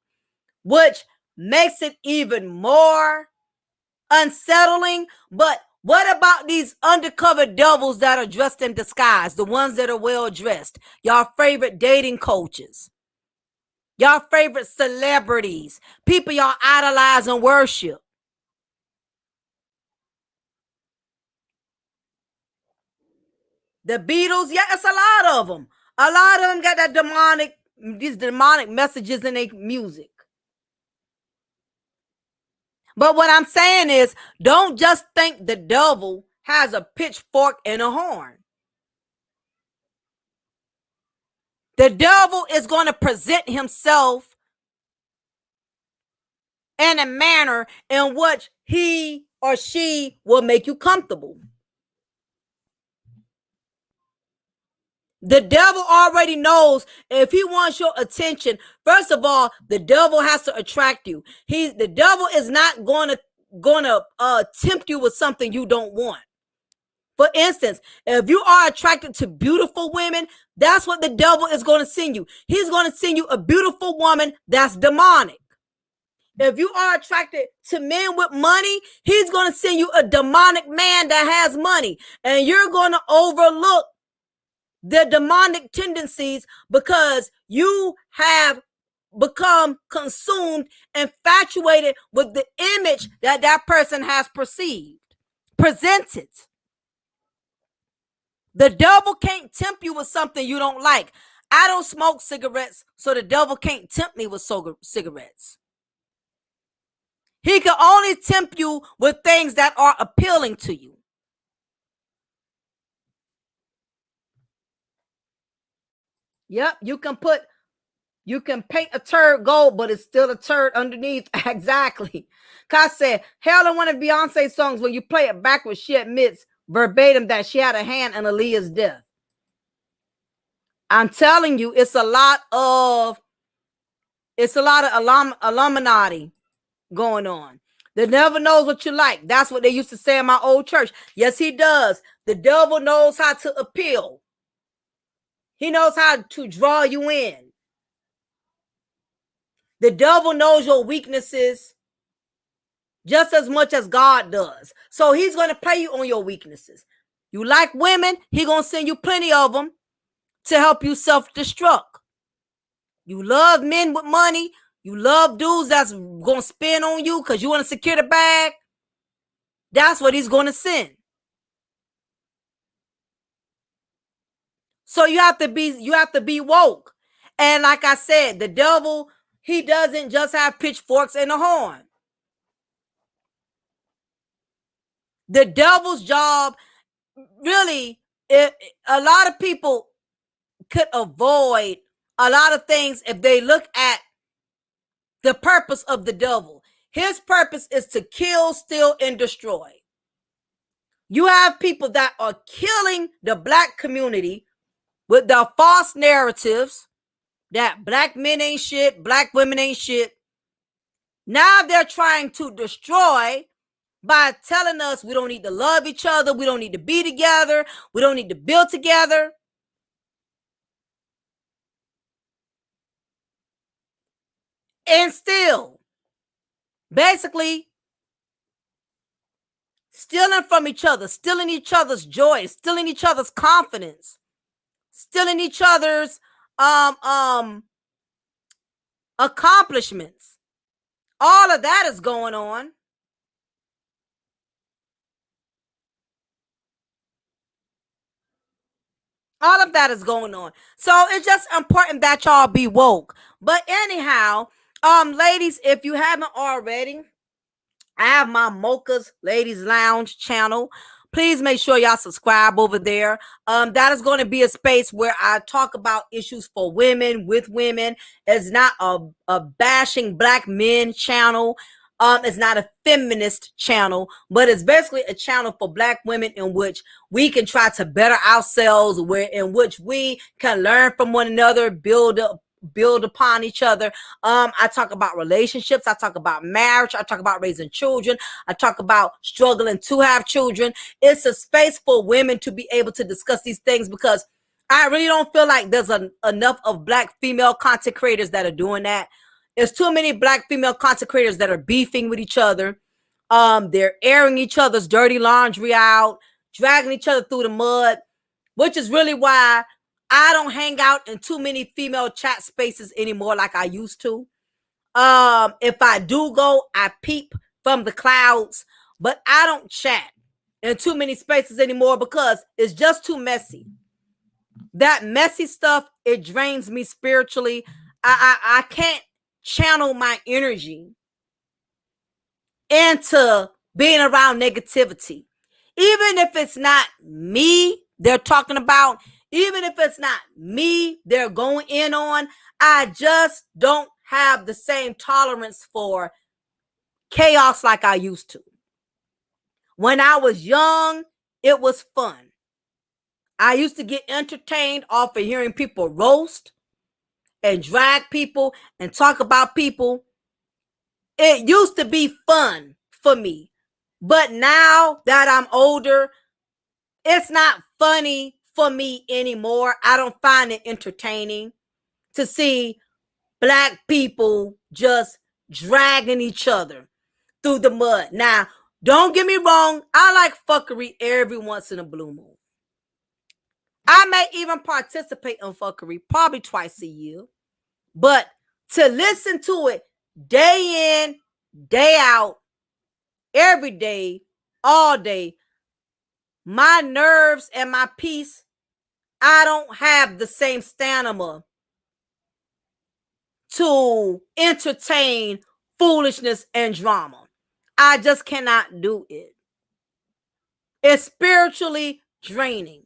Speaker 1: which makes it even more unsettling. But what about these undercover devils that are dressed in disguise? The ones that are well dressed. Y'all favorite dating coaches. Y'all favorite celebrities. People y'all idolize and worship. The Beatles, yeah, it's a lot of them. A lot of them got that these demonic messages in their music. But what I'm saying is, don't just think the devil has a pitchfork and a horn. The devil is going to present himself in a manner in which he or she will make you comfortable. The devil already knows if he wants your attention. First of all, the devil has to attract you. The devil is not going to tempt you with something you don't want. For instance, if you are attracted to beautiful women, that's what the devil is going to send you. He's going to send you a beautiful woman that's demonic. If you are attracted to men with money, he's going to send you a demonic man that has money. And you're going to overlook the demonic tendencies because you have become consumed, infatuated with the image that that person has presented. The devil can't tempt you with something you don't like. I don't smoke cigarettes, so the devil can't tempt me with cigarettes. He can only tempt you with things that are appealing to you. Yep, you can paint a turd gold, but it's still a turd underneath. Exactly. Cause I said, hell, in one of Beyonce's songs, when you play it backwards, she admits verbatim that she had a hand in Aaliyah's death. I'm telling you, it's a lot of It's a lot of Illuminati going on. The devil knows what you like. That's what they used to say in my old church. Yes, he does. The devil knows how to appeal. He knows how to draw you in. The devil knows your weaknesses just as much as God does. So he's going to play you on your weaknesses. You like women, he's going to send you plenty of them to help you self-destruct. You love men with money. You love dudes that's going to spin on you because you want to secure the bag. That's what he's going to send. So you have to be woke. And like I said, the devil, he doesn't just have pitchforks and a horn. The devil's job, really, a lot of people could avoid a lot of things if they look at the purpose of the devil. His purpose is to kill, steal, and destroy. You have people that are killing the black community with their false narratives that black men ain't shit, black women ain't shit. Now they're trying to destroy by telling us we don't need to love each other, we don't need to be together, we don't need to build together. And still, basically, stealing from each other, stealing each other's joy, stealing each other's confidence, stealing each other's accomplishments. All of that is going on. All of that is going on. So it's just important that y'all be woke. But anyhow, ladies, if you haven't already, I have my Mocha's Ladies Lounge channel. Please make sure y'all subscribe over there. That is going to be a space where I talk about issues for women, with women. It's not a bashing black men channel. It's not a feminist channel, but it's basically a channel for black women in which we can try to better ourselves, in which we can learn from one another, build upon each other. I talk about relationships. I talk about marriage. I talk about raising children. I talk about struggling to have children. It's a space for women to be able to discuss these things because I really don't feel like there's enough of black female content creators that are doing that. There's too many black female content creators that are beefing with each other. They're airing each other's dirty laundry out, dragging each other through the mud, which is really why I don't hang out in too many female chat spaces anymore like I used to. If I do go, I peep from the clouds, but I don't chat in too many spaces anymore because it's just too messy. That messy stuff, it drains me spiritually. I can't channel my energy into being around negativity. Even if it's not me they're talking about, even if it's not me they're going in on, I just don't have the same tolerance for chaos like I used to. When I was young, it was fun. I used to get entertained off of hearing people roast and drag people and talk about people. It used to be fun for me. But now that I'm older, it's not funny for me anymore. I don't find it entertaining to see black people just dragging each other through the mud. Now, don't get me wrong. I like fuckery every once in a blue moon. I may even participate in fuckery probably twice a year. But to listen to it day in, day out, every day, all day, my nerves and my peace, I don't have the same stamina to entertain foolishness and drama. I just cannot do it. It's spiritually draining.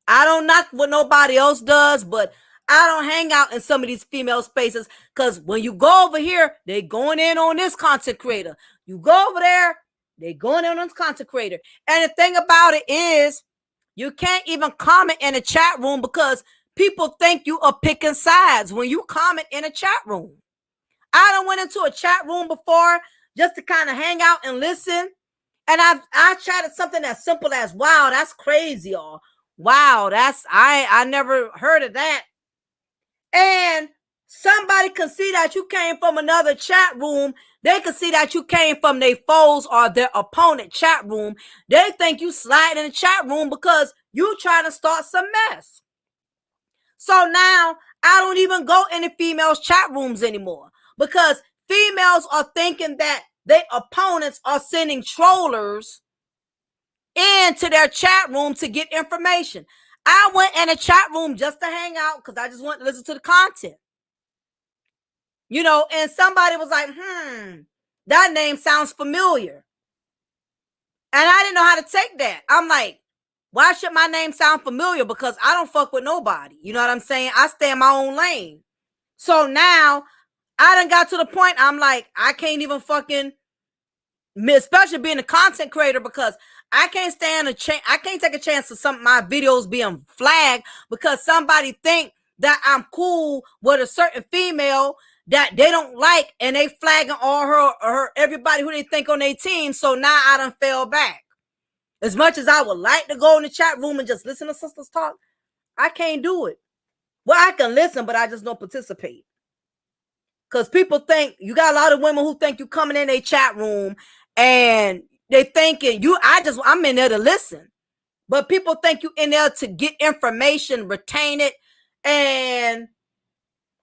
Speaker 1: I don't knock what nobody else does, but I don't hang out in some of these female spaces because when you go over here, they going in on this content creator. You go over there, they going in on this content creator. And the thing about it is, you can't even comment in a chat room because people think you are picking sides when you comment in a chat room. I done went into a chat room before just to kind of hang out and listen. And I chatted something as simple as, wow, that's crazy, or wow, that's I never heard of that. And somebody can see that you came from another chat room. They can see that you came from their foes or their opponent chat room. They think you slide in the chat room because you trying to start some mess. So now I don't even go in the females chat rooms anymore because females are thinking that their opponents are sending trollers into their chat room to get information. I went in a chat room just to hang out because I just want to listen to the content. You know, and somebody was like, that name sounds familiar. And I didn't know how to take that. I'm like, why should my name sound familiar? Because I don't fuck with nobody. You know what I'm saying? I stay in my own lane. So now I done got to the point I'm like, I can't even fucking, especially being a content creator, because I can't stand a chance. I can't take a chance of some of my videos being flagged because somebody think that I'm cool with a certain female that they don't like, and they flagging all her everybody who they think on their team. So now I done fell back. As much as I would like to go in the chat room and just listen to sisters talk, I can't do it. Well, I can listen, but I just don't participate. Because people think, you got a lot of women who think you coming in a chat room and they thinking I'm in there to listen. But people think you in there to get information, retain it, and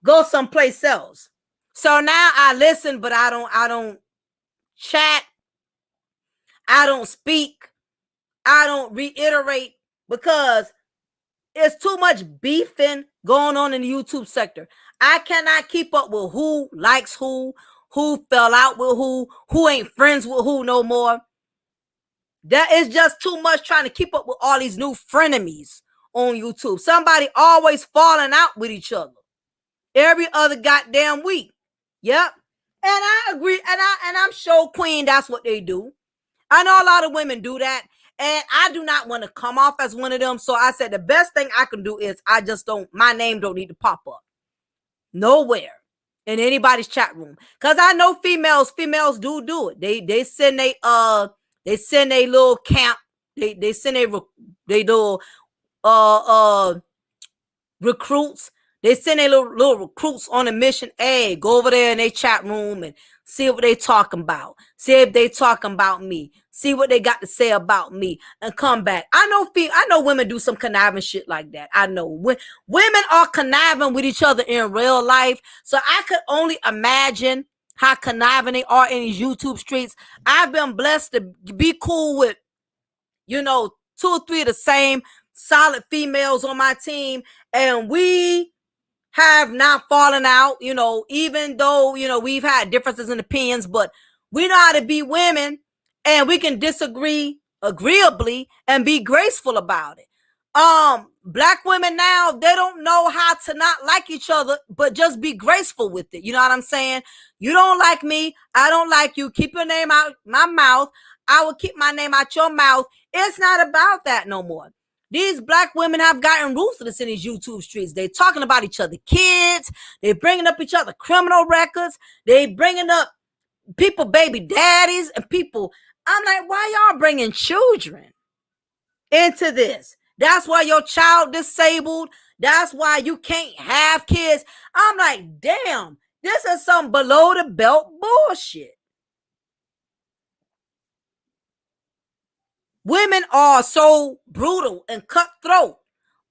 Speaker 1: go someplace else. So now I listen, but I don't chat. I don't speak. I don't reiterate because it's too much beefing going on in the YouTube sector. I cannot keep up with who likes who fell out with who ain't friends with who no more. That is just too much trying to keep up with all these new frenemies on YouTube. Somebody always falling out with each other every other goddamn week. Yep. And I agree. And I'm sure, Queen, that's what they do. I know a lot of women do that. And I do not want to come off as one of them. So I said the best thing I can do is my name don't need to pop up nowhere in anybody's chat room. Because I know females do it. They send a little camp. They send a little recruits. They send their little recruits on a mission. Hey, go over there in their chat room and see what they talking about. See if they talking about me. See what they got to say about me and come back. I know women do some conniving shit like that. I know women are conniving with each other in real life. So I could only imagine how conniving they are in these YouTube streets. I've been blessed to be cool with, 2 or 3 of the same solid females on my team. And we have not fallen out, even though, we've had differences in opinions, but we know how to be women and we can disagree agreeably and be graceful about it. Black women now, they don't know how to not like each other, but just be graceful with it. You know what I'm saying? You don't like me. I don't like you. Keep your name out my mouth. I will keep my name out your mouth. It's not about that no more. These black women have gotten ruthless in these YouTube streets. They talking about each other kids. They bringing up each other criminal records. They bringing up people baby daddies and people. I'm like, why y'all bringing children into this? That's why your child disabled. That's why you can't have kids. I'm like, damn, this is some below the belt bullshit. Women are so brutal and cutthroat,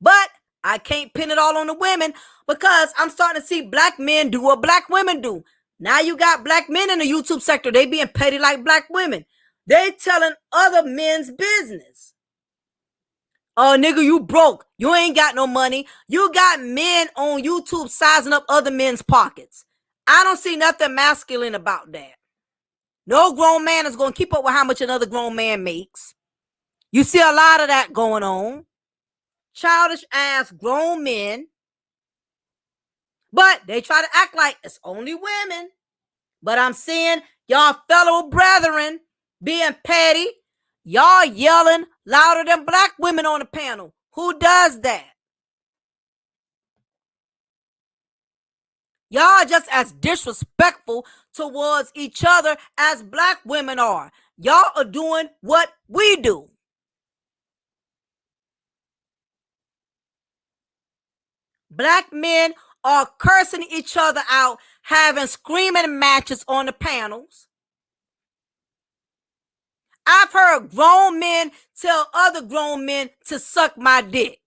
Speaker 1: but I can't pin it all on the women because I'm starting to see black men do what black women do. Now you got black men in the YouTube sector. They being petty like black women. They telling other men's business. Oh, nigga, you broke. You ain't got no money. You got men on YouTube sizing up other men's pockets. I don't see nothing masculine about that. No grown man is going to keep up with how much another grown man makes. You see a lot of that going on. Childish ass grown men. But they try to act like it's only women. But I'm seeing y'all fellow brethren being petty. Y'all yelling louder than black women on the panel. Who does that? Y'all just as disrespectful towards each other as black women are. Y'all are doing what we do. Black men are cursing each other out, having screaming matches on the panels. I've heard grown men tell other grown men to suck my dick.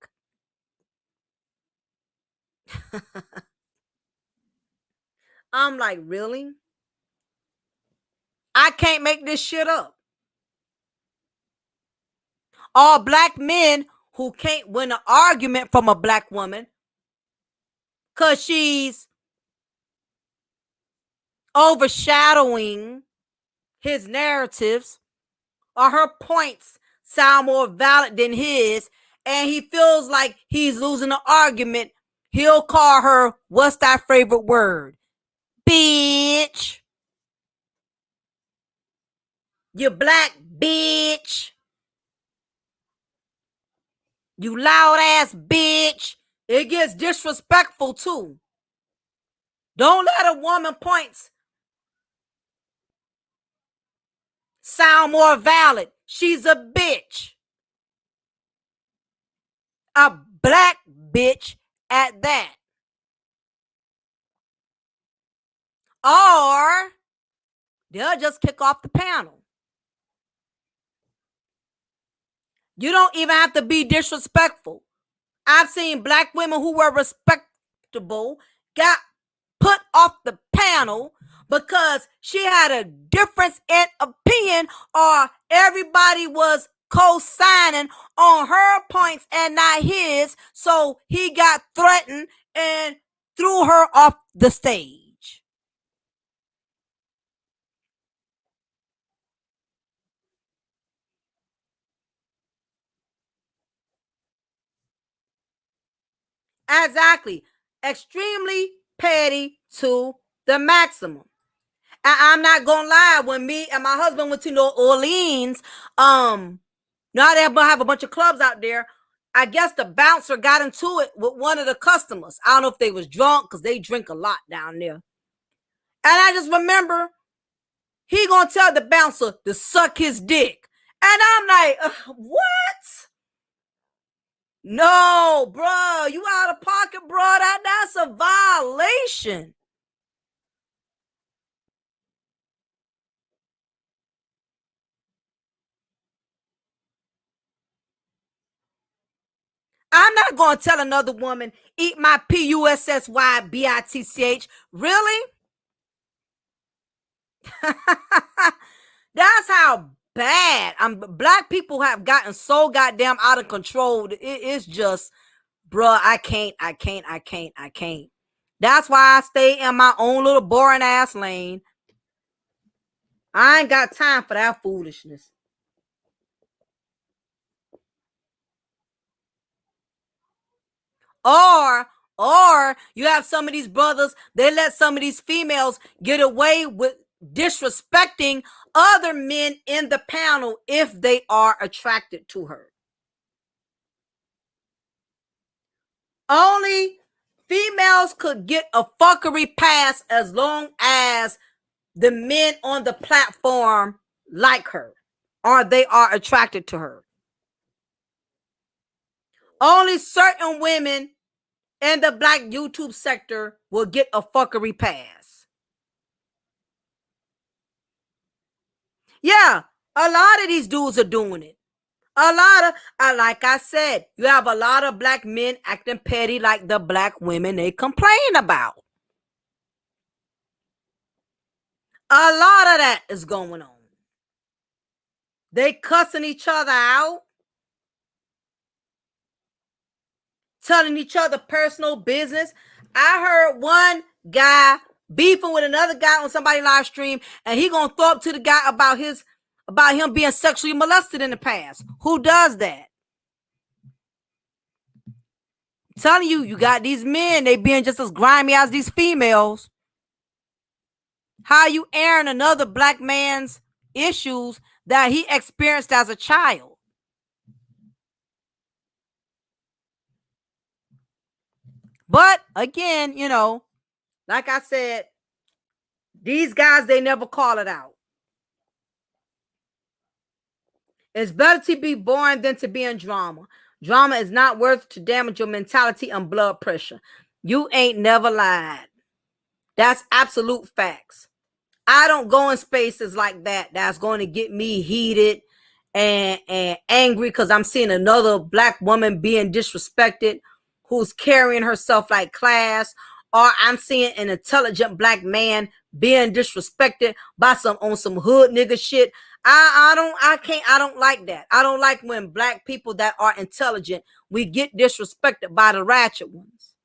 Speaker 1: I'm like, really? I can't make this shit up. All black men who can't win an argument from a black woman because she's overshadowing his narratives or her points sound more valid than his, and he feels like he's losing an argument, he'll call her, what's that favorite word? Bitch. You black bitch. You loud ass bitch. It gets disrespectful too. Don't let a woman points sound more valid. She's a bitch. A black bitch at that. Or they'll just kick off the panel. You don't even have to be disrespectful. I've seen black women who were respectable got put off the panel because she had a difference in opinion, or everybody was co-signing on her points and not his, so he got threatened and threw her off the stage. Exactly. Extremely petty to the maximum. I'm not gonna lie, when me and my husband went to New Orleans, now they have a bunch of clubs out there. I guess the bouncer got into it with one of the customers. I don't know if they was drunk because they drink a lot down there. And I just remember he gonna tell the bouncer to suck his dick. And I'm like, what? No, bro, you out of pocket, bro. That's a violation. I'm not going to tell another woman, eat my PUSSYBITCH. Really? That's how bad. Black people have gotten so goddamn out of control. It's just, bruh, I can't. That's why I stay in my own little boring ass lane. I ain't got time for that foolishness. Or you have some of these brothers, they let some of these females get away with disrespecting other men in the panel if they are attracted to her. Only females could get a fuckery pass as long as the men on the platform like her or they are attracted to her. Only certain women in the black YouTube sector will get a fuckery pass. Yeah, a lot of these dudes are doing it. A lot of, like I said, you have a lot of black men acting petty like the black women they complain about. A lot of that is going on. They cussing each other out, telling each other personal business. I heard one guy beefing with another guy on somebody's live stream, and he gonna throw up to the guy about him being sexually molested in the past. Who does that? I'm telling you, you got these men, they being just as grimy as these females. How you airing another black man's issues that he experienced as a child? But again, Like I said, these guys, they never call it out. It's better to be boring than to be in drama. Drama is not worth to damage your mentality and blood pressure. You ain't never lied. That's absolute facts. I don't go in spaces like that that's going to get me heated and angry because I'm seeing another black woman being disrespected who's carrying herself like class, or I'm seeing an intelligent black man being disrespected by some hood nigga shit. I don't like that. I don't like when black people that are intelligent, we get disrespected by the ratchet ones.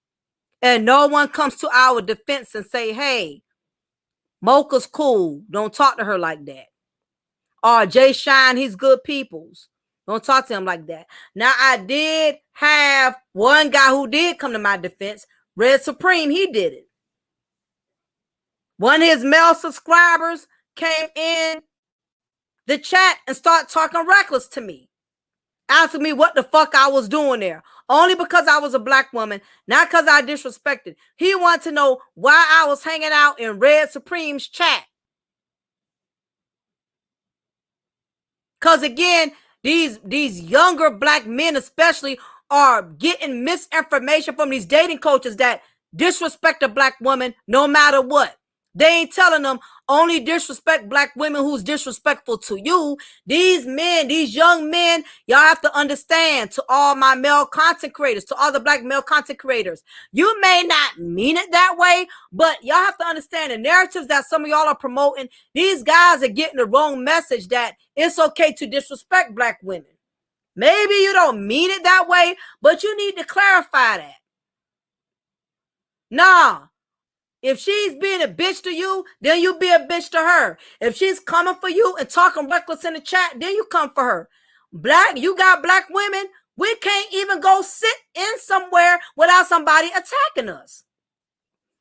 Speaker 1: And no one comes to our defense and say, hey, Mocha's cool. Don't talk to her like that. Or Jay Shine, he's good peoples. Don't talk to him like that. Now, I did have one guy who did come to my defense. Red Supreme, he did it. One of his male subscribers came in the chat and started talking reckless to me. Asking me what the fuck I was doing there. Only because I was a black woman, not because I disrespected. He wanted to know why I was hanging out in Red Supreme's chat. Because again, these younger black men especially are getting misinformation from these dating coaches that disrespect a black woman no matter what. They ain't telling them only disrespect black women who's disrespectful to you. These men, these young men, y'all have to understand, to all my male content creators, to all the black male content creators, you may not mean it that way, but y'all have to understand the narratives that some of y'all are promoting. These guys are getting the wrong message that it's okay to disrespect black women. Maybe you don't mean it that way, but you need to clarify that. Nah. If she's being a bitch to you, then you be a bitch to her. If she's coming for you and talking reckless in the chat, then you come for her. You got black women, we can't even go sit in somewhere without somebody attacking us.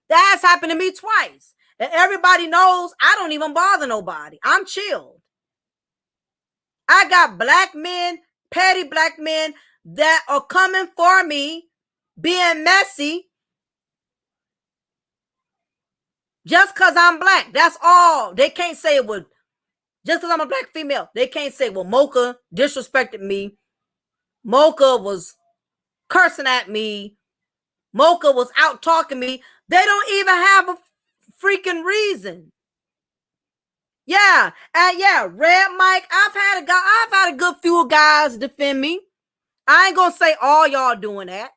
Speaker 1: That has happened to me twice. And everybody knows I don't even bother nobody. I'm chilled. I got black men, petty black men that are coming for me, being messy. Just because I'm black, that's all. They can't say it would. Just because I'm a black female, they can't say, well, Mocha disrespected me. Mocha was cursing at me. Mocha was out talking me. They don't even have a freaking reason. Yeah, and yeah, Red Mike, I've had a good few guys defend me. I ain't gonna say all y'all doing that.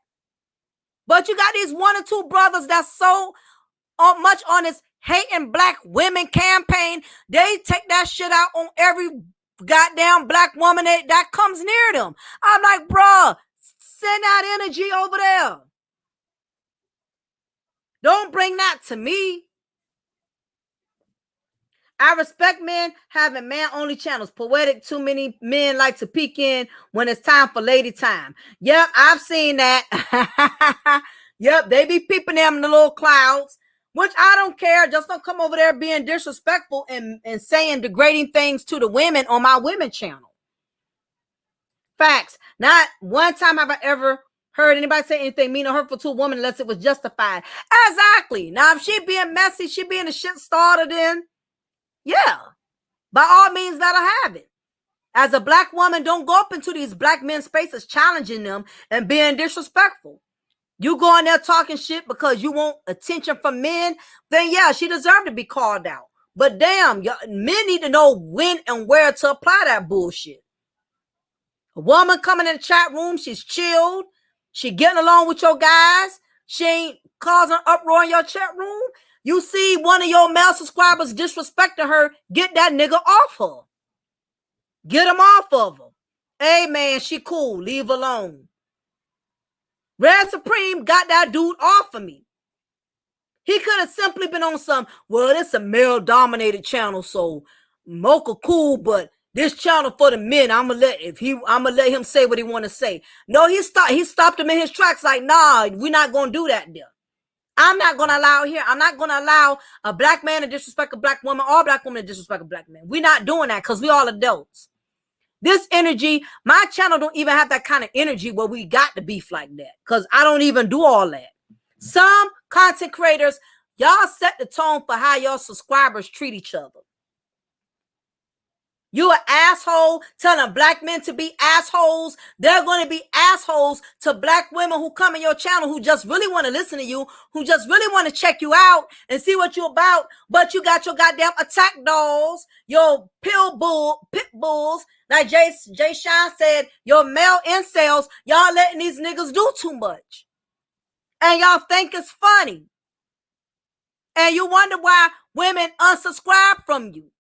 Speaker 1: But you got these one or two brothers that's so much on this hating black women campaign. They take that shit out on every goddamn black woman that comes near them. I'm like, bruh, send that energy over there. Don't bring that to me. I respect men having man-only channels. Poetic, too many men like to peek in when it's time for lady time. Yep, I've seen that. Yep, they be peeping them in the little clouds. Which I don't care. Just don't come over there being disrespectful and saying degrading things to the women on my women channel. Facts. Not one time have I ever heard anybody say anything mean or hurtful to a woman unless it was justified. Exactly. Now, if she being messy, she being a shit starter, then yeah, by all means, let her have it. As a black woman, don't go up into these black men's spaces challenging them and being disrespectful. You go in there talking shit because you want attention from men, then yeah, she deserved to be called out. But damn, men need to know when and where to apply that bullshit. A woman coming in the chat room, she's chilled. She getting along with your guys. She ain't causing uproar in your chat room. You see one of your male subscribers disrespecting her, get that nigga off her. Get him off of her. Hey, man, she cool. Leave alone. Red Supreme got that dude off of me. He could have simply been on some, well, it's a male-dominated channel, so Mocha cool, but this channel for the men, I'm gonna let him say what he want to say. No, he stopped him in his tracks like, nah, we're not gonna do that there. I'm not gonna allow here. I'm not gonna allow a black man to disrespect a black woman or a black woman to disrespect a black man. We're not doing that because we all adults. This energy, my channel don't even have that kind of energy where we got to beef like that because I don't even do all that. Some content creators Y'all set the tone for how your subscribers treat each other. You an asshole telling black men to be assholes. They're going to be assholes to black women who come in your channel, who just really want to listen to you, who just really want to check you out and see what you're about. But you got your goddamn attack dolls, your pit bulls. Like Jay Sean said, your male incels, y'all letting these niggas do too much. And y'all think it's funny. And you wonder why women unsubscribe from you.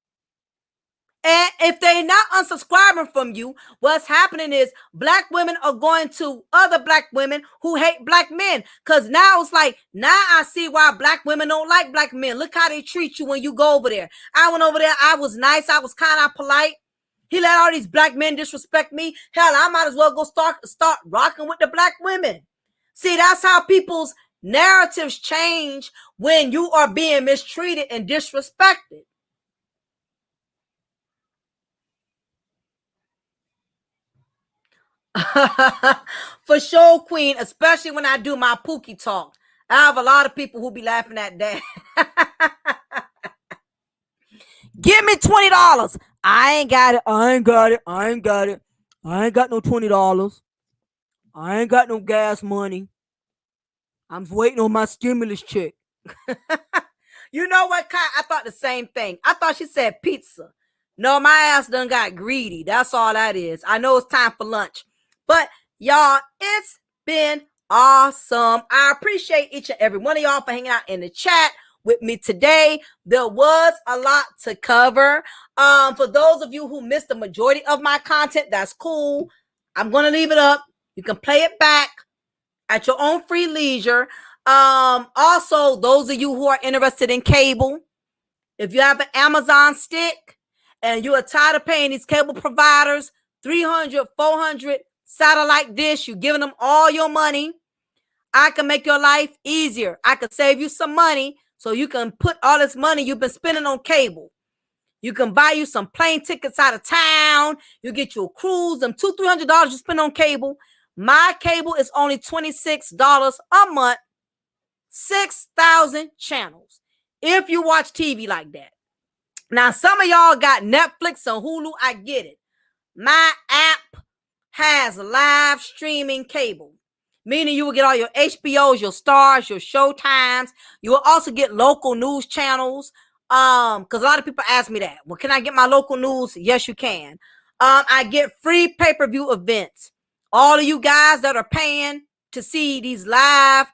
Speaker 1: And if they're not unsubscribing from you, what's happening is black women are going to other black women who hate black men. Because now it's like, now I see why black women don't like black men. Look how they treat you when you go over there. I went over there. I was nice. I was kind of polite. He let all these black men disrespect me. Hell, I might as well go start rocking with the black women. See, that's how people's narratives change when you are being mistreated and disrespected. For sure, Queen, especially when I do my Pookie talk. I have a lot of people who be laughing at that. Give me $20. I ain't got it. I ain't got it. I ain't got it. I ain't got no $20. I ain't got no gas money. I'm waiting on my stimulus check. You know what, Kai? I thought the same thing. I thought she said pizza. No, my ass done got greedy. That's all that is. I know it's time for lunch. But y'all, it's been awesome. I appreciate each and every one of y'all for hanging out in the chat with me today. There was a lot to cover. For those of you who missed the majority of my content, that's cool. I'm going to leave it up. You can play it back at your own free leisure. Also, those of you who are interested in cable, if you have an Amazon stick and you are tired of paying these cable providers $300, $400 satellite dish, you giving them all your money, I can make your life easier. I can save you some money so you can put all this money you've been spending on cable. You can buy you some plane tickets out of town. You get you a cruise, them $200-$300 you spend on cable. My cable is only $26 a month, 6,000 channels. If you watch TV like that. Now, some of y'all got Netflix and Hulu. I get it. My app has live streaming cable, meaning you will get all your HBOs, your Stars, your Showtimes. You will also get local news channels. Because a lot of people ask me that. Well, can I get my local news? Yes, you can. I get free pay-per-view events. All of you guys that are paying to see these live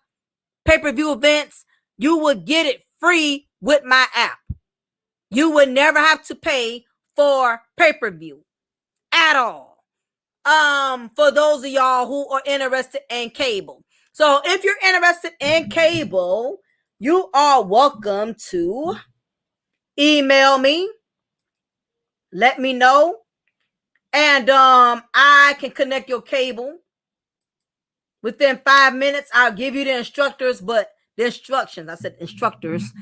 Speaker 1: pay-per-view events, you would get it free with my app. You would never have to pay for pay-per-view at all. For those of y'all who are interested in cable. So if you're interested in cable, you are welcome to email me. Let me know. And I can connect your cable. Within 5 minutes, I'll give you the instructors, but the instructions. I said instructors.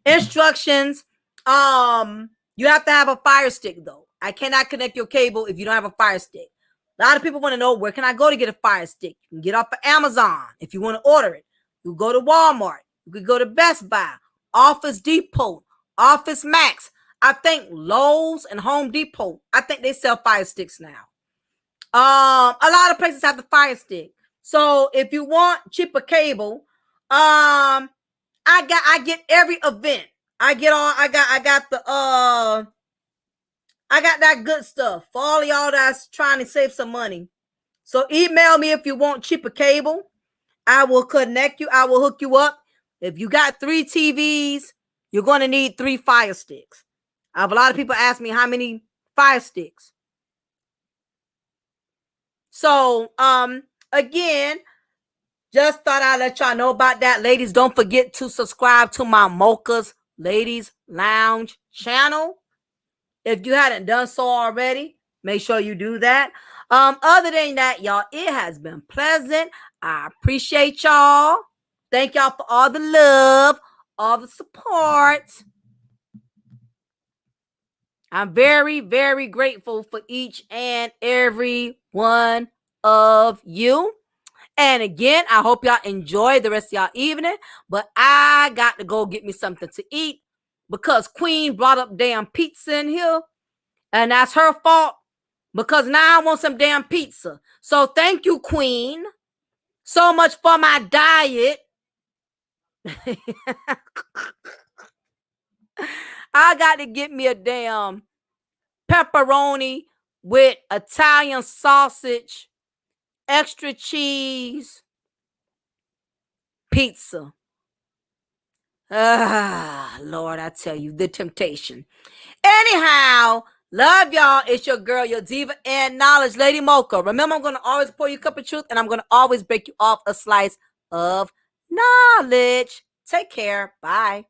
Speaker 1: Instructions. You have to have a Fire Stick, though. I cannot connect your cable if you don't have a Fire Stick. A lot of people want to know, where can I go to get a Fire Stick? You can get off of Amazon if you want to order it. You go to Walmart. You could go to Best Buy, Office Depot, Office Max. I think Lowe's and Home Depot, I think they sell Fire Sticks now. A lot of places have the Fire Stick. So if you want cheaper cable, I get every event. I got that good stuff for all of y'all that's trying to save some money. So email me if you want cheaper cable. I will connect you. I will hook you up. If you got 3 TVs, you're going to need 3 Fire Sticks. I have a lot of people ask me how many Fire Sticks. So, again, just thought I'd let y'all know about that. Ladies, don't forget to subscribe to my Mocha's Ladies Lounge channel. If you hadn't done so already, make sure you do that. Other than that, y'all, it has been pleasant. I appreciate y'all. Thank y'all for all the love, all the support. I'm very, very grateful for each and every one of you. And again, I hope y'all enjoy the rest of y'all evening. But I got to go get me something to eat because Queen brought up damn pizza in here. And that's her fault because now I want some damn pizza. So thank you, Queen, so much for my diet. I got to get me a damn pepperoni with Italian sausage, extra cheese, pizza. Ah, Lord, I tell you, the temptation. Anyhow, love y'all. It's your girl, your diva and knowledge, Lady Mocha. Remember, I'm going to always pour you a cup of truth, and I'm going to always break you off a slice of knowledge. Take care. Bye.